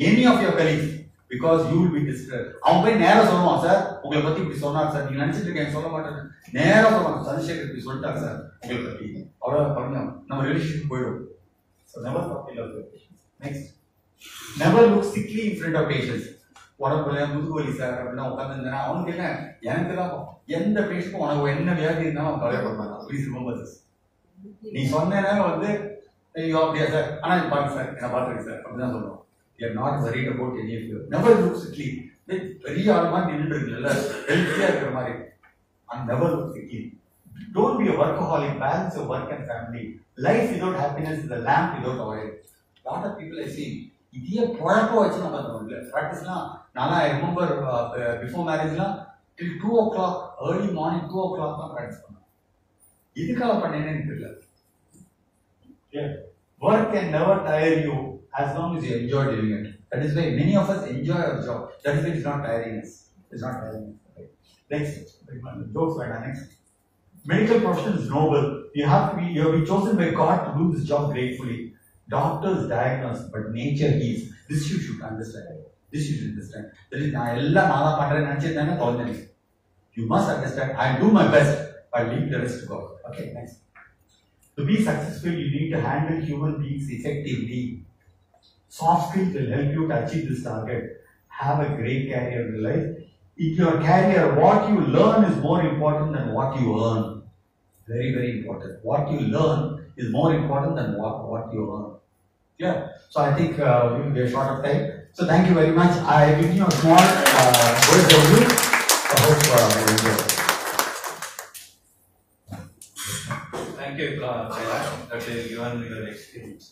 any of your colleagues because you will be distressed. அவன் போய் நேரா சொல்லுவான் சார் உங்களை பத்தி இப்படி சொன்னார் சார் நீங்க நினைச்சிட்டு இருக்கீங்க சொல்ல மாட்டேன் நேரா சொல்லுவாங்க சந்திரசேகர் இப்படி சொல்லிட்டாங்க சார் உங்களை பத்தி அவ்வளோ பண்ணலாம் நம்ம ரிலேஷன் போயிடும். So never talk ill of your patients. Next, never look sickly in front of patients. உடம்புல முதுகுவலி சார் அப்படின்னா உட்காந்துருந்தேன்னா அவனுக்கு என்ன எனக்கு தான் எந்த பேஷண்ட்டும் உனக்கு என்ன வியாதி இருந்தாலும் அவன் கவலைப்பட மாட்டான். Please remember this. நீ சொன்னேன்னா வந்து ஐயோ அப்படியா சார் ஆனா இது பாருங்க சார் என்ன பார்த்துருக்கு சார் அப்படிதான் சொல்லுவோம். You are not worried about any of you. Never look sickly. பெரிய ஆள் மாதிரி நின்று இருக்குல்ல ஹெல்த்தியா இருக்கிற மாதிரி. And never look sickly. Don't be a workaholic. Balance your work and family. Life without happiness is a lamp without oil. Lot of people I see. இதே பொழப்ப வச்சு நம்ம பண்ணுவோம்ல ப்ராக்டிஸ்லாம் நல்லா ஐ ரிமெம்பர் பிஃபோர் மேரேஜ்லாம் till 2 o'clock early morning 2 o'clock தான் ப்ராக்டிஸ் பண்ணோம். இதுக்காக பண்ணேன்னு எனக்கு தெரியல. Work can never tire you as long as you enjoy doing it. That is why many of us enjoy our job. That is why it's not tiring us. It's not tiring us. Right? Next, jokes right now. Next, medical profession is noble. You have been chosen by God to do this job gratefully. Doctors diagnose, but nature heals. This you should understand. This you should understand. That is, you must understand. I do my best, but leave the rest to God. Okay, next. To be successful, you need to handle human beings effectively. Soft skills will help you to achieve this target. Have a great career in life. In your career, what you learn is more important than what you earn. Very, very important. What you learn is more important than what you earn. Yeah. So I think we are short of time. So thank you very much. I give you a small word of you. I hope you enjoy. Thank you, Kailash, that you given your experience.